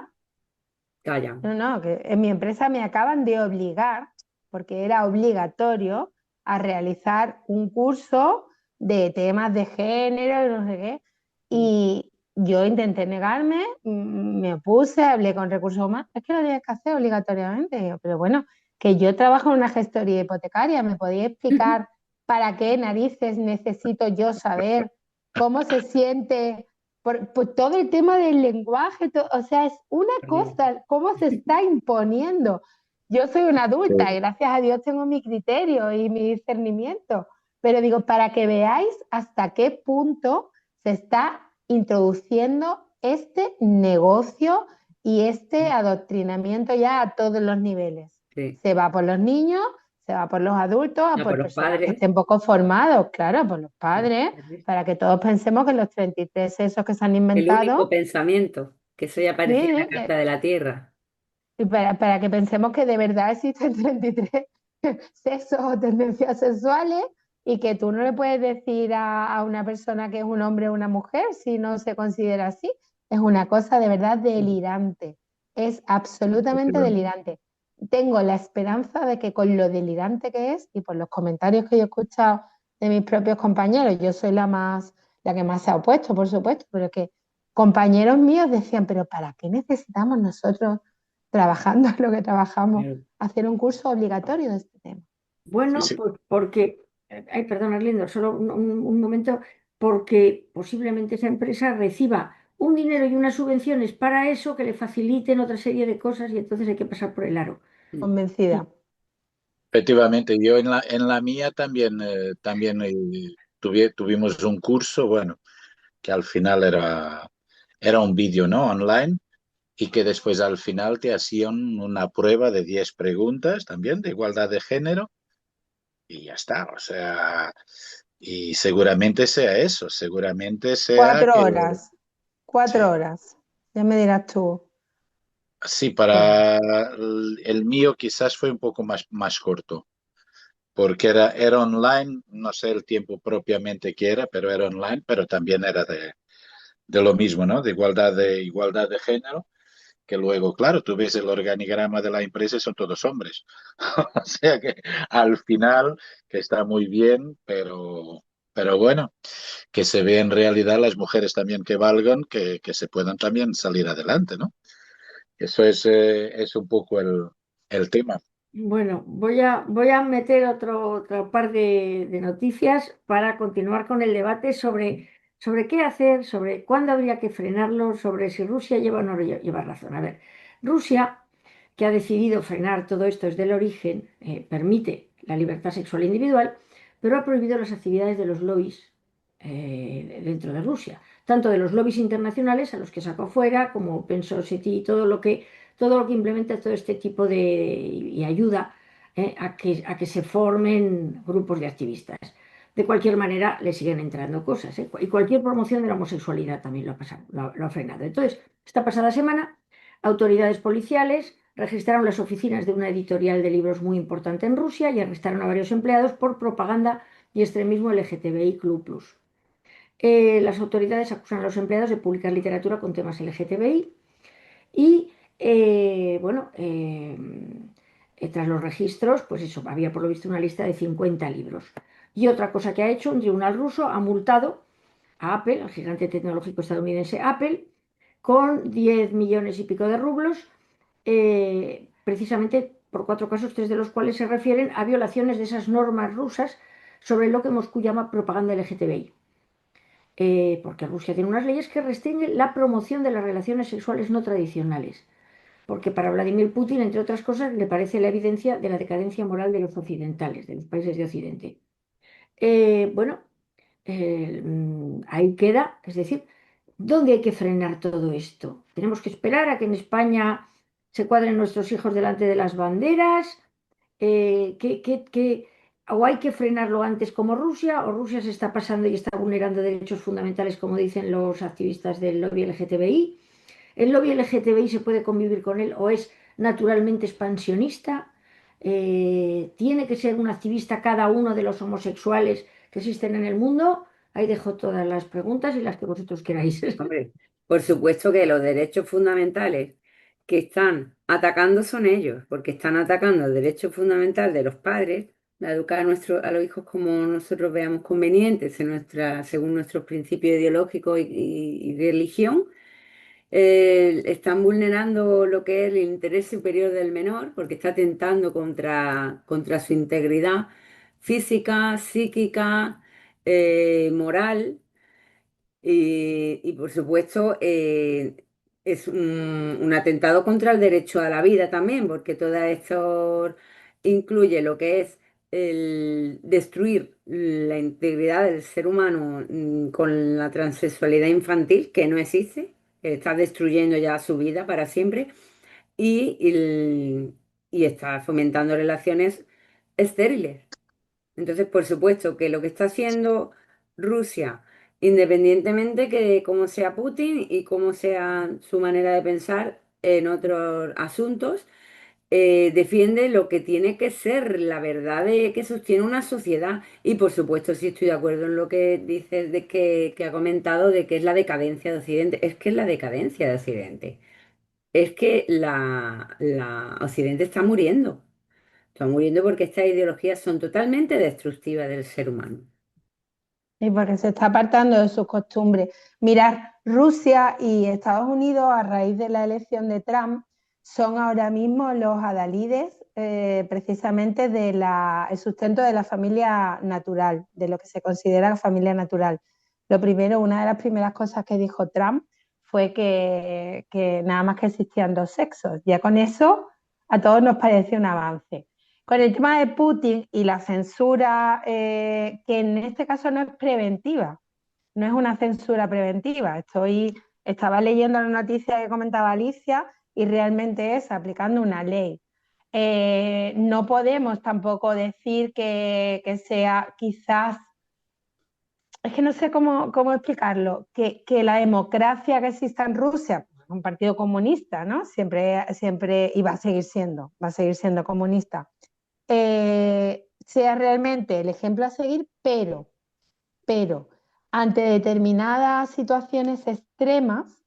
S2: callan.
S3: No, no, que en mi empresa me acaban de obligar, porque era obligatorio, a realizar un curso de temas de género y no sé qué. Y yo intenté negarme, me opuse, hablé con recursos humanos. Es que lo tienes que hacer obligatoriamente. Y yo, pero bueno, que yo trabajo en una gestoría hipotecaria, ¿me podía explicar para qué narices necesito yo saber cómo se siente por todo el tema del lenguaje, o sea, es una cosa, cómo se está imponiendo. Yo soy una adulta y gracias a Dios tengo mi criterio y mi discernimiento, pero digo, para que veáis hasta qué punto se está introduciendo este negocio y este adoctrinamiento ya a todos los niveles.
S2: Sí.
S3: Se va por los niños, se va por los adultos, a
S2: No, por
S3: por
S2: los
S3: personas que
S2: padres.
S3: estén poco formados, claro, por los padres,
S2: El
S3: para que todos pensemos que los 33 esos que se han
S2: único
S3: inventado,
S2: pensamiento, que eso ya
S3: sí,
S2: aparecía en la Carta de la Tierra.
S3: y para que pensemos que de verdad existen 33 sexos o tendencias sexuales y que tú no le puedes decir a una persona que es un hombre o una mujer si no se considera así. Es una cosa de verdad delirante. Es absolutamente delirante. Tengo la esperanza de que con lo delirante que es y por los comentarios que yo he escuchado de mis propios compañeros, yo soy la que más se ha opuesto, por supuesto, pero que compañeros míos decían, pero ¿para qué necesitamos nosotros, trabajando en lo que trabajamos,
S2: Claro.
S3: hacer un curso obligatorio de este tema?
S1: Bueno,
S4: sí.
S1: pues porque, ay, perdona, Lindo, solo un momento, porque posiblemente esa empresa reciba un dinero y unas subvenciones para eso que le faciliten otra serie de cosas y entonces hay que pasar por el aro.
S3: Convencida.
S4: Efectivamente, yo en la mía también, tuvimos un curso, bueno, que al final era un vídeo, ¿no? Online y que después al final te hacían una prueba de 10 preguntas también de igualdad de género y ya está, o sea, y seguramente sea eso, seguramente sea
S3: Cuatro
S4: que
S3: horas, cuatro
S4: sí,
S3: horas. Ya me dirás tú.
S4: sí,
S3: Sí.
S4: para el mío quizás fue un poco más corto, porque era online, no sé el tiempo propiamente que era, pero era online, pero también era de lo mismo, ¿no? De igualdad de género, que luego, claro, tú ves el organigrama de la empresa y son todos hombres. O sea que al final, que está muy bien, pero bueno, que se ve en realidad las mujeres también que valgan, que se puedan también salir adelante, ¿no? Eso es un poco el tema.
S1: Bueno, voy a meter otro par de noticias para continuar con el debate sobre qué hacer, sobre cuándo habría que frenarlo, sobre si Rusia lleva o no lleva razón. A ver, Rusia, que ha decidido frenar todo esto desde el origen, permite la libertad sexual individual, pero ha prohibido las actividades de los lobbies dentro de Rusia, tanto de los lobbies internacionales a los que sacó fuera, como Open Society y todo lo que implementa todo este tipo de y ayuda a que se formen grupos de activistas. De cualquier manera, le siguen entrando cosas, y cualquier promoción de la homosexualidad también lo ha frenado. Entonces, esta pasada semana, autoridades policiales registraron las oficinas de una editorial de libros muy importante en Rusia y arrestaron a varios empleados por propaganda y extremismo LGTBIQ+. Las autoridades acusan a los empleados de publicar literatura con temas LGTBI y, bueno, tras los registros, pues eso, había por lo visto una lista de 50 libros. Y otra cosa que ha hecho, un tribunal ruso ha multado a Apple, al gigante tecnológico estadounidense Apple, con 10 millones y pico de rublos, precisamente por 4 casos, 3 de los cuales se refieren a violaciones de esas normas rusas sobre lo que Moscú llama propaganda LGTBI. Porque Rusia tiene unas leyes que restringen la promoción de las relaciones sexuales no tradicionales, porque para Vladimir Putin, entre otras cosas, le parece la evidencia de la decadencia moral de los occidentales, de los países de Occidente. Bueno, ahí queda, es decir, ¿dónde hay que frenar todo esto? ¿Tenemos que esperar a que en España se cuadren nuestros hijos delante de las banderas? ¿O hay que frenarlo antes como Rusia? ¿O Rusia se está pasando y está vulnerando derechos fundamentales, como dicen los activistas del lobby LGTBI? ¿El lobby LGTBI se puede convivir con él o es naturalmente expansionista? ¿Tiene que ser un activista cada uno de los homosexuales que existen en el mundo? Ahí dejo todas las preguntas y las que vosotros queráis.
S2: Hombre, por supuesto que los derechos fundamentales que están atacando son ellos, porque están atacando el derecho fundamental de los padres a educar a los hijos como nosotros veamos convenientes según nuestros principios ideológicos y religión. Están vulnerando lo que es el interés superior del menor, porque está atentando contra su integridad física, psíquica, moral. Y, por supuesto, es un atentado contra el derecho a la vida también, porque todo esto incluye lo que es el destruir la integridad del ser humano con la transexualidad infantil, que no existe, que está destruyendo ya su vida para siempre, y está fomentando relaciones estériles. Entonces, por supuesto que lo que está haciendo Rusia, independientemente que cómo sea Putin y cómo sea su manera de pensar en otros asuntos, defiende lo que tiene que ser la verdad de que sostiene una sociedad. Y por supuesto, sí estoy de acuerdo en lo que dices que ha comentado de que es la decadencia de Occidente. Es que es la decadencia de Occidente. Es que la Occidente está muriendo. Está muriendo porque estas ideologías son totalmente destructivas del ser humano.
S3: Y porque se está apartando de sus costumbres. Mirad, Rusia y Estados Unidos, a raíz de la elección de Trump, son ahora mismo los adalides precisamente del sustento de la familia natural, de lo que se considera familia natural. Lo primero, una de las primeras cosas que dijo Trump fue que nada más que existían dos sexos. Ya con eso a todos nos pareció un avance. Con el tema de Putin y la censura, que en este caso no es preventiva, no es una censura preventiva. Estaba leyendo la noticia que comentaba Alicia y realmente es aplicando una ley. No podemos tampoco decir que sea quizás, es que no sé cómo explicarlo, que la democracia que exista en Rusia, un partido comunista, ¿no? Siempre y va a seguir siendo comunista. sea realmente el ejemplo a seguir, pero ante determinadas situaciones extremas,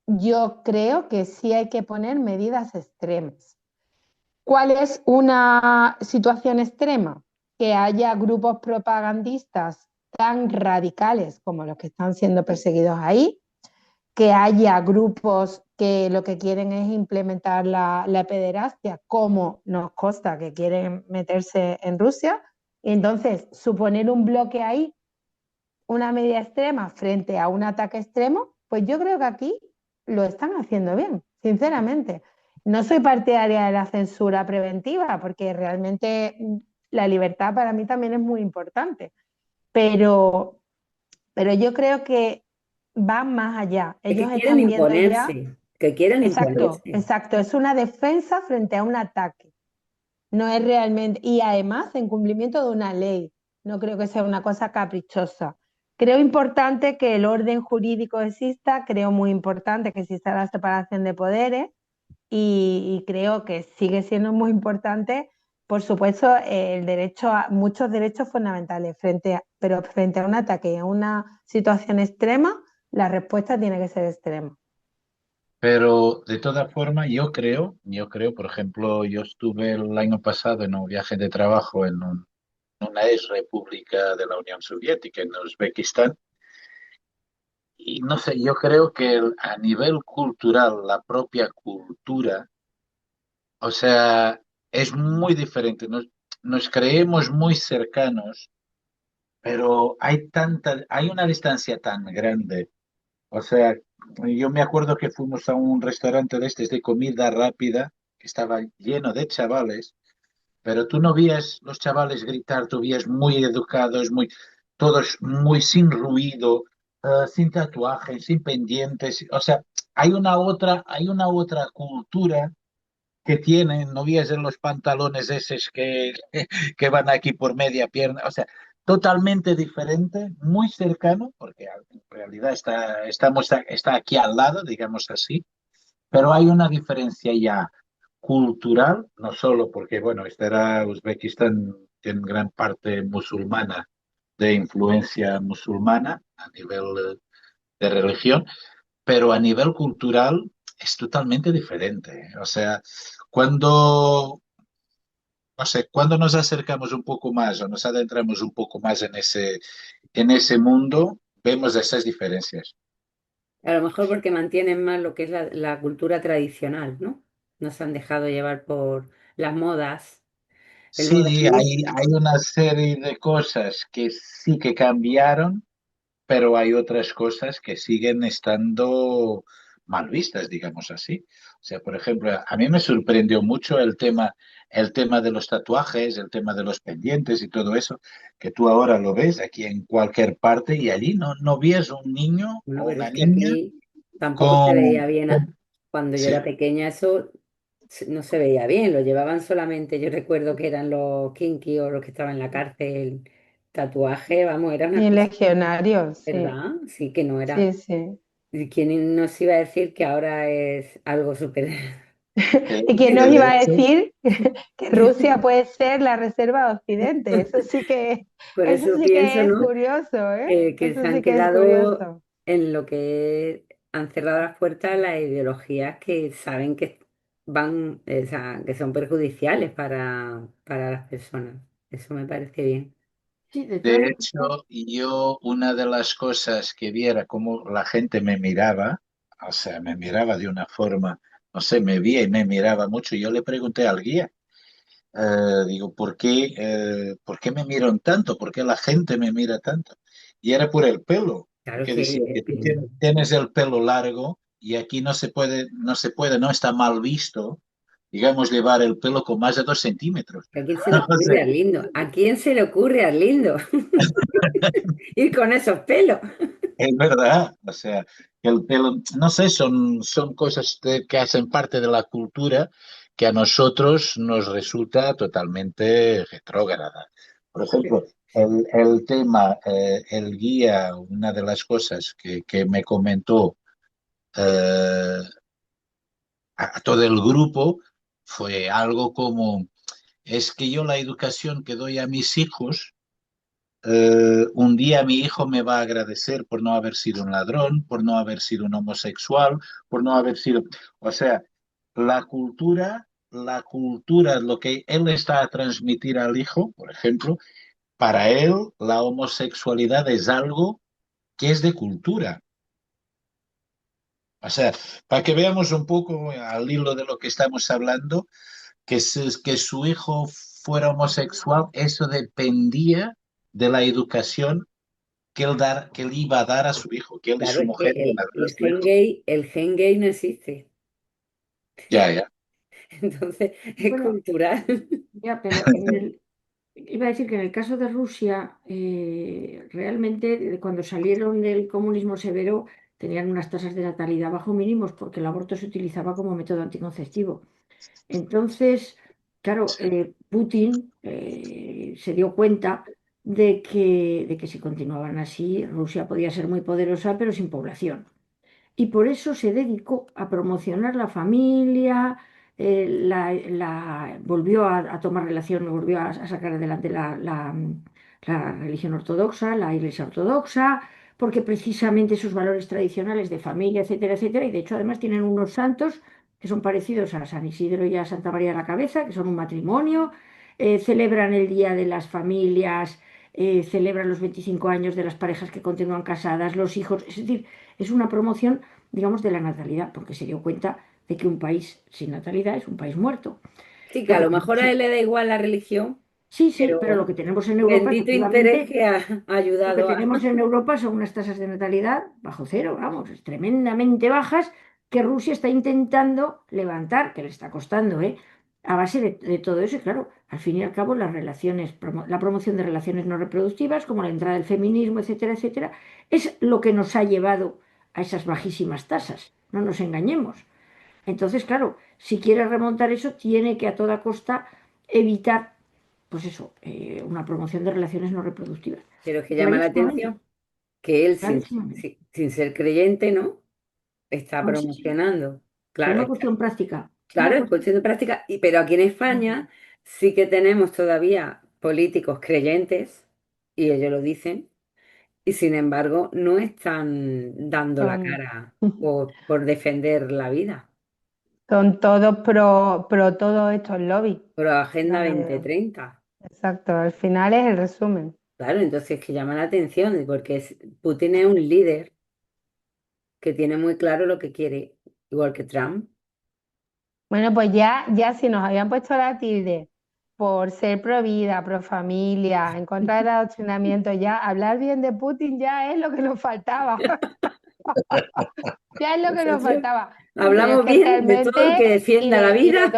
S3: yo creo que sí hay que poner medidas extremas. ¿Cuál es una situación extrema? Que haya grupos propagandistas tan radicales como los que están siendo perseguidos ahí, que haya grupos que lo que quieren es implementar la pederastia, como nos consta que quieren meterse en Rusia. Y entonces, suponer un bloque ahí, una medida extrema frente a un ataque extremo, pues yo creo que aquí lo están haciendo bien, sinceramente. No soy partidaria de la censura preventiva, porque realmente la libertad para mí también es muy importante, pero, pero yo creo que van más allá.
S2: Es
S3: Ellos
S2: que quieren
S3: están viendo ya,
S2: imponerse, que quieren
S3: exacto,
S2: imponerse.
S3: exacto, es una defensa frente a un ataque. No es realmente, y además en cumplimiento de una ley. No creo que sea una cosa caprichosa. Creo importante que el orden jurídico exista, creo muy importante que exista la separación de poderes y creo que sigue siendo muy importante, por supuesto, el derecho a muchos derechos fundamentales, pero frente a un ataque, a una situación extrema, la respuesta tiene que ser extrema.
S4: Pero de todas formas, por ejemplo, yo estuve el año pasado en un viaje de trabajo una ex república de la Unión Soviética, en Uzbekistán, y no sé, yo creo que a nivel cultural, la propia cultura, o sea, es muy diferente. Nos creemos muy cercanos, pero hay una distancia tan grande. O sea, yo me acuerdo que fuimos a un restaurante de estos de comida rápida, que estaba lleno de chavales, pero tú no vías los chavales gritar, tú vías muy educados, todos muy sin ruido, sin tatuajes, sin pendientes. O sea, hay una otra cultura que tienen, no vías en los pantalones esos que van aquí por media pierna, o sea, totalmente diferente, muy cercano, porque en realidad está aquí al lado, digamos así, pero hay una diferencia ya cultural, no solo porque, bueno, Uzbekistán en gran parte musulmana, de influencia musulmana a nivel de religión, pero a nivel cultural es totalmente diferente. O sea, cuando, no sé, cuando nos acercamos un poco más o nos adentramos un poco más en ese mundo, vemos esas diferencias.
S2: A lo mejor porque mantienen más lo que es la cultura tradicional, ¿no? No se han dejado llevar por las modas, el
S4: Sí, hay
S2: modernismo.
S4: una serie de cosas que sí que cambiaron, pero hay otras cosas que siguen estando mal vistas, digamos así. O sea, por ejemplo, a mí me sorprendió mucho el tema de los tatuajes, el tema de los pendientes y todo eso, que tú ahora lo ves aquí en cualquier parte y allí no ves un niño
S2: Bueno,
S4: o
S2: pero
S4: una
S2: es que
S4: niña
S2: aquí tampoco se veía
S4: con...
S2: bien. Cuando yo era
S4: Sí,
S2: pequeña eso no se veía bien, lo llevaban solamente, yo recuerdo que eran los kinky o los que estaban en la cárcel, tatuaje, vamos, era una
S3: Y
S2: cosa,
S3: legionarios, sí,
S2: ¿verdad? Sí, que no era.
S3: sí, sí.
S2: ¿Y quién nos iba a decir que ahora es algo súper...
S3: ¿Y quién nos
S4: de
S3: iba a
S4: hecho,
S3: decir que Rusia puede ser la reserva de Occidente?
S2: Por
S3: Eso
S2: eso
S3: sí
S2: pienso,
S3: que es
S2: ¿no?
S3: curioso, ¿eh?
S2: Que
S3: Eso
S2: se han
S3: sí que es
S2: quedado
S3: curioso.
S2: en lo que han cerrado las puertas a las ideologías que saben que van, o sea, que son perjudiciales para las personas. Eso me parece bien.
S1: Sí, de
S4: de
S1: todas maneras.
S4: hecho, yo una de las cosas que viera cómo la gente me miraba, o sea, me miraba de una forma, no sé, me veía y me miraba mucho. Yo le pregunté al guía, digo, ¿por qué me miran tanto? ¿Por qué la gente me mira tanto? Y era por el pelo,
S2: Claro
S4: porque
S2: que
S4: decía que tú tienes el pelo largo y aquí no está mal visto, digamos, llevar el pelo con más de 2 centímetros.
S2: ¿a quién se le
S4: O sea,
S2: ocurre, Arlindo? ¿A quién se le ocurre, Arlindo? Ir con esos pelos.
S4: es verdad, o sea, que el pelo, no sé, son cosas que hacen parte de la cultura que a nosotros nos resulta totalmente retrógrada. Por ejemplo, el tema, el guía, una de las cosas que me comentó a todo el grupo fue algo como, es que yo la educación que doy a mis hijos, un día mi hijo me va a agradecer por no haber sido un ladrón, por no haber sido un homosexual, por no haber sido... O sea, la cultura, lo que él está a transmitir al hijo, por ejemplo, para él la homosexualidad es algo que es de cultura. O sea, para que veamos un poco al hilo de lo que estamos hablando, que su hijo fuera homosexual, eso dependía de la educación que él iba a dar a su hijo, que él y
S2: Claro,
S4: su
S2: es que
S4: mujer iban a dar a
S2: el
S4: su
S2: gen
S4: hijo.
S2: gay, el gen gay no existe.
S4: Ya, ya.
S2: Entonces, es
S1: Bueno,
S2: cultural.
S1: ya, pero iba a decir que en el caso de Rusia, realmente cuando salieron del comunismo severo tenían unas tasas de natalidad bajo mínimos porque el aborto se utilizaba como método anticonceptivo. Entonces, claro, Putin se dio cuenta de que si continuaban así, Rusia podía ser muy poderosa, pero sin población. Y por eso se dedicó a promocionar la familia, volvió a tomar relación, volvió a sacar adelante la religión ortodoxa, la iglesia ortodoxa, porque precisamente sus valores tradicionales de familia, etcétera, etcétera, y de hecho además tienen unos santos que son parecidos a San Isidro y a Santa María de la Cabeza, que son un matrimonio, celebran el Día de las Familias, celebran los 25 años de las parejas que continúan casadas, los hijos, es decir, es una promoción, digamos, de la natalidad, porque se dio cuenta de que un país sin natalidad es un país muerto.
S2: Sí, que
S1: Lo
S2: a
S1: que
S2: lo
S1: tenemos
S2: mejor a él le da igual la religión,
S1: Sí, sí, pero lo
S2: pero
S1: que tenemos en Europa,
S2: bendito interés
S1: efectivamente,
S2: que ha
S1: lo que
S2: ayudado a...
S1: tenemos en Europa son unas tasas de natalidad bajo cero, vamos, tremendamente bajas, que Rusia está intentando levantar, que le está costando, ¿eh? A base de todo eso, y claro, al fin y al cabo, las relaciones, la promoción de relaciones no reproductivas, como la entrada del feminismo, etcétera, etcétera, es lo que nos ha llevado a esas bajísimas tasas. No nos engañemos. Entonces, claro, si quiere remontar eso, tiene que a toda costa evitar, pues eso, una promoción de relaciones no reproductivas.
S2: Pero es que llama la
S1: Clarísimamente,
S2: atención que él,
S1: clarísimamente.
S2: sin ser creyente, ¿no? Está
S1: Bueno, sí, sí,
S2: promocionando.
S1: por
S2: Claro,
S1: una cuestión práctica. Una
S2: claro, es
S1: cuestión.
S2: cuestión de práctica. Pero aquí en España sí que tenemos todavía políticos creyentes, y ellos lo dicen, y sin embargo no están dando la
S3: Son,
S2: cara por defender la vida.
S3: son todos pro todos estos lobbies.
S2: Por Agenda
S3: Eh,
S2: 2030.
S3: exacto, al final es el resumen.
S2: Claro, entonces que llama la atención, porque Putin es un líder que tiene muy claro lo que quiere, igual que Trump.
S3: Bueno, pues ya si nos habían puesto la tilde por ser pro vida, pro familia, en contra del adoctrinamiento, ya hablar bien de Putin ya es lo que nos faltaba. Ya es lo que nos
S2: Nosotros
S3: faltaba. Pero es
S2: hablamos
S3: que
S2: bien de todo el que
S3: realmente,
S2: defienda la vida.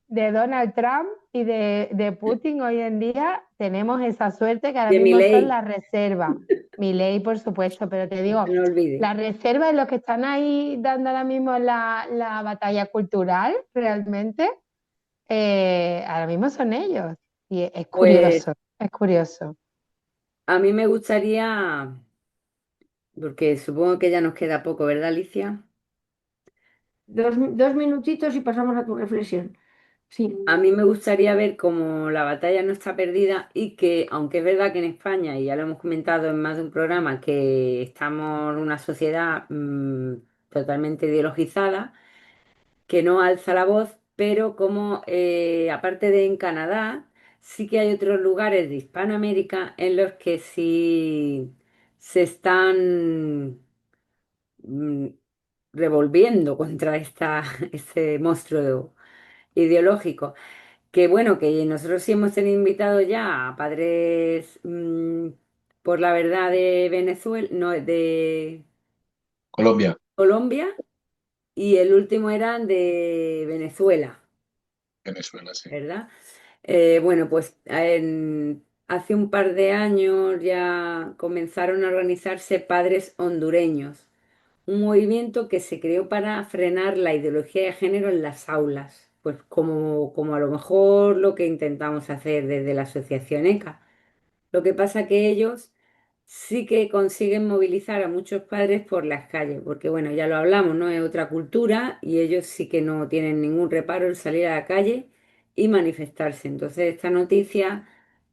S3: De Donald Trump y de Putin hoy en día tenemos esa suerte que ahora
S2: De mi
S3: mismo son
S2: ley,
S3: las reservas. Milei, por supuesto, pero te digo,
S2: no olvide.
S3: las reservas, los que están ahí dando ahora mismo la batalla cultural, realmente, ahora mismo son ellos. Y es
S2: Pues
S3: curioso, es curioso.
S2: a mí me gustaría, porque supongo que ya nos queda poco, ¿verdad, Alicia?
S1: Dos minutitos y pasamos a tu reflexión. Sí,
S2: A mí me gustaría ver cómo la batalla no está perdida y que, aunque es verdad que en España, y ya lo hemos comentado en más de un programa, que estamos en una sociedad totalmente ideologizada, que no alza la voz, pero como aparte de en Canadá, sí que hay otros lugares de Hispanoamérica en los que sí se están mm, revolviendo contra este monstruo ideológico. Que bueno, que nosotros sí hemos tenido invitados ya a padres por la verdad de Venezuela, no, de
S4: Colombia,
S2: Colombia, y el último eran de Venezuela,
S4: Venezuela, sí.
S2: ¿verdad? Bueno, pues hace un par de años ya comenzaron a organizarse padres hondureños, un movimiento que se creó para frenar la ideología de género en las aulas, pues como a lo mejor lo que intentamos hacer desde la asociación ECA. Lo que pasa que ellos sí que consiguen movilizar a muchos padres por las calles, porque bueno, ya lo hablamos, ¿no? Es otra cultura y ellos sí que no tienen ningún reparo en salir a la calle y manifestarse. Entonces, esta noticia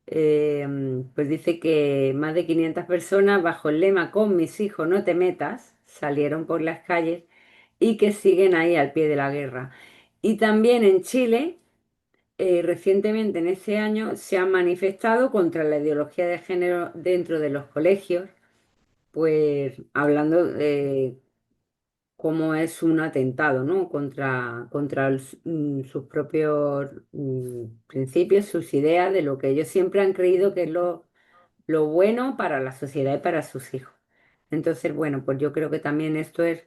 S2: pues dice que más de 500 personas bajo el lema "Con mis hijos no te metas" salieron por las calles y que siguen ahí al pie de la guerra. Y también en Chile, recientemente en ese año, se han manifestado contra la ideología de género dentro de los colegios, pues hablando de cómo es un atentado, ¿no? Contra sus propios principios, sus ideas, de lo que ellos siempre han creído que es lo bueno para la sociedad y para sus hijos. Entonces, bueno, pues yo creo que también esto es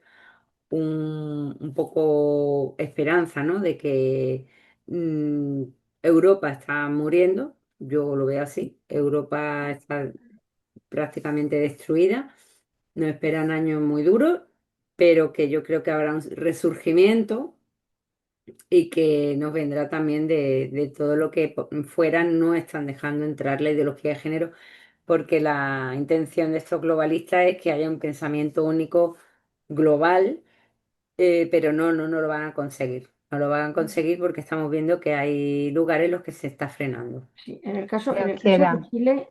S2: un poco esperanza, ¿no? De que mm, Europa está muriendo, yo lo veo así, Europa está prácticamente destruida, nos esperan años muy duros, pero que yo creo que habrá un resurgimiento y que nos vendrá también de todo lo que fuera no están dejando entrar la ideología de género, porque la intención de estos globalistas es que haya un pensamiento único global, pero no lo van a conseguir. No lo van a conseguir porque estamos viendo que hay lugares en los que se está frenando.
S1: Sí, en
S3: Dios
S1: el caso de
S3: quiera.
S1: Chile,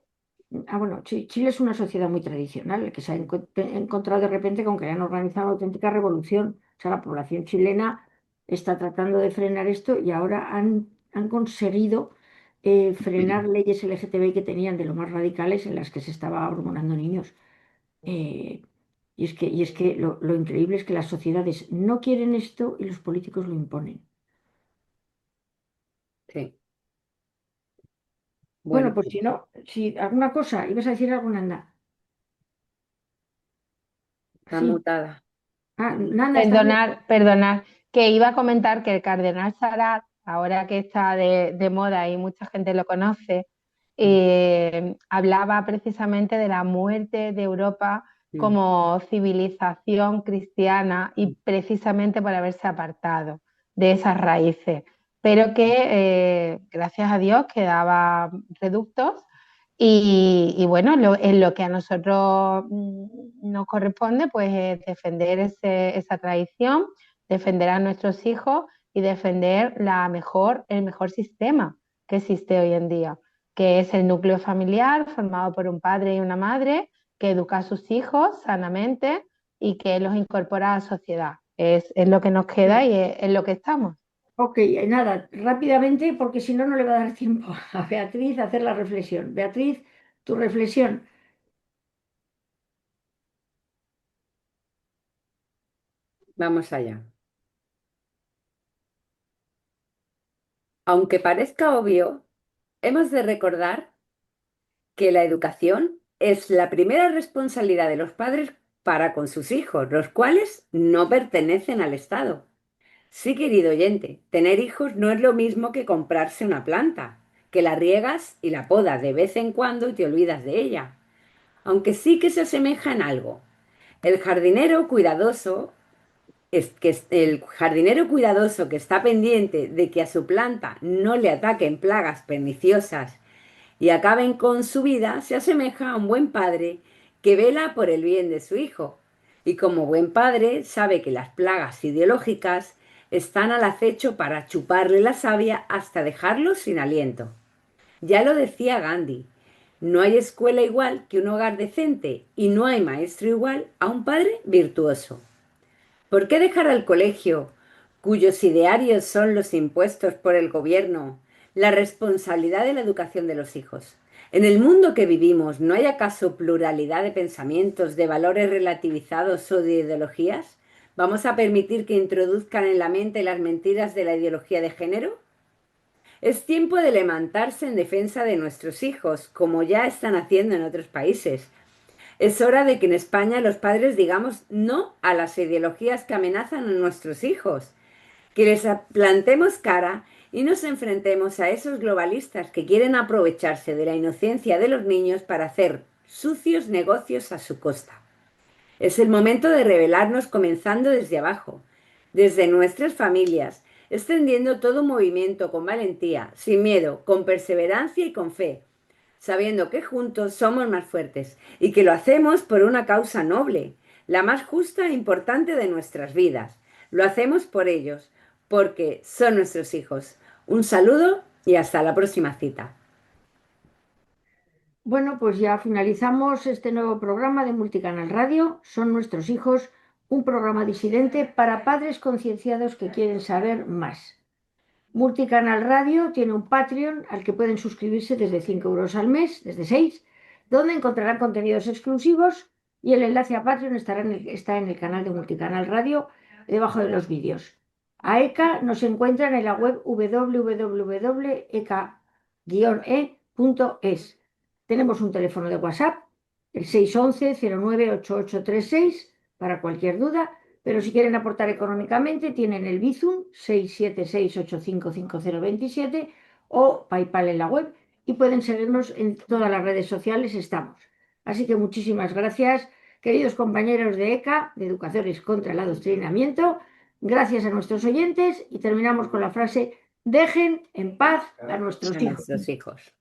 S1: bueno, Chile es una sociedad muy tradicional, que se ha encontrado de repente con que han organizado una auténtica revolución. O sea, la población chilena está tratando de frenar esto y ahora han conseguido frenar leyes LGTBI que tenían de lo más radicales en las que se estaba hormonando niños. Eh, y es que lo increíble es que las sociedades no quieren esto y los políticos lo imponen.
S2: Sí.
S1: Bueno,
S2: Bueno,
S1: pues si no, si alguna cosa, ibas a decir alguna, anda.
S2: está
S1: Sí.
S2: mutada.
S1: Nanda, ¿estás bien?
S3: Perdonar, que iba a comentar que el cardenal Sarat, ahora que está de moda y mucha gente lo conoce,
S2: Mm,
S3: hablaba precisamente de la muerte de Europa
S2: mm,
S3: como civilización cristiana y precisamente por haberse apartado de esas raíces, pero que gracias a Dios quedaba reductos y bueno, en lo que a nosotros nos corresponde, pues es defender esa tradición, defender a nuestros hijos y defender el mejor sistema que existe hoy en día, que es el núcleo familiar formado por un padre y una madre que educa a sus hijos sanamente y que los incorpora a la sociedad. Es lo que nos queda
S1: Sí.
S3: y es lo que estamos.
S1: Ok, nada, rápidamente, porque si no, no le va a dar tiempo a Beatriz a hacer la reflexión. Beatriz, tu reflexión.
S2: Vamos allá. Aunque parezca obvio, hemos de recordar que la educación es la primera responsabilidad de los padres para con sus hijos, los cuales no pertenecen al Estado. Sí, querido oyente, tener hijos no es lo mismo que comprarse una planta, que la riegas y la podas de vez en cuando y te olvidas de ella, aunque sí que se asemeja en algo. El jardinero cuidadoso el jardinero cuidadoso que está pendiente de que a su planta no le ataquen plagas perniciosas y acaben con su vida, se asemeja a un buen padre que vela por el bien de su hijo. Y como buen padre sabe que las plagas ideológicas están al acecho para chuparle la savia hasta dejarlo sin aliento. Ya lo decía Gandhi, no hay escuela igual que un hogar decente y no hay maestro igual a un padre virtuoso. ¿Por qué dejar al colegio, cuyos idearios son los impuestos por el gobierno, la responsabilidad de la educación de los hijos? En el mundo que vivimos, ¿no hay acaso pluralidad de pensamientos, de valores relativizados o de ideologías? ¿Vamos a permitir que introduzcan en la mente las mentiras de la ideología de género? Es tiempo de levantarse en defensa de nuestros hijos, como ya están haciendo en otros países. Es hora de que en España los padres digamos no a las ideologías que amenazan a nuestros hijos, que les plantemos cara y nos enfrentemos a esos globalistas que quieren aprovecharse de la inocencia de los niños para hacer sucios negocios a su costa. Es el momento de rebelarnos comenzando desde abajo, desde nuestras familias, extendiendo todo movimiento con valentía, sin miedo, con perseverancia y con fe, sabiendo que juntos somos más fuertes y que lo hacemos por una causa noble, la más justa e importante de nuestras vidas. Lo hacemos por ellos, porque son nuestros hijos. Un saludo y hasta la próxima cita.
S1: Bueno, pues ya finalizamos este nuevo programa de Multicanal Radio. Son nuestros hijos, un programa disidente para padres concienciados que quieren saber más. Multicanal Radio tiene un Patreon al que pueden suscribirse desde 5 euros al mes, desde 6, donde encontrarán contenidos exclusivos y el enlace a Patreon está en el canal de Multicanal Radio, debajo de los vídeos. A ECA nos encuentran en la web www.eca-e.es. Tenemos un teléfono de WhatsApp, el 611-098836, para cualquier duda. Pero si quieren aportar económicamente, tienen el Bizum 676855027 o PayPal en la web y pueden seguirnos en todas las redes sociales, estamos. Así que muchísimas gracias, queridos compañeros de ECA, de Educadores contra el Adoctrinamiento. Gracias a nuestros oyentes y terminamos con la frase: dejen en paz a nuestros hijos.
S2: Nuestros hijos.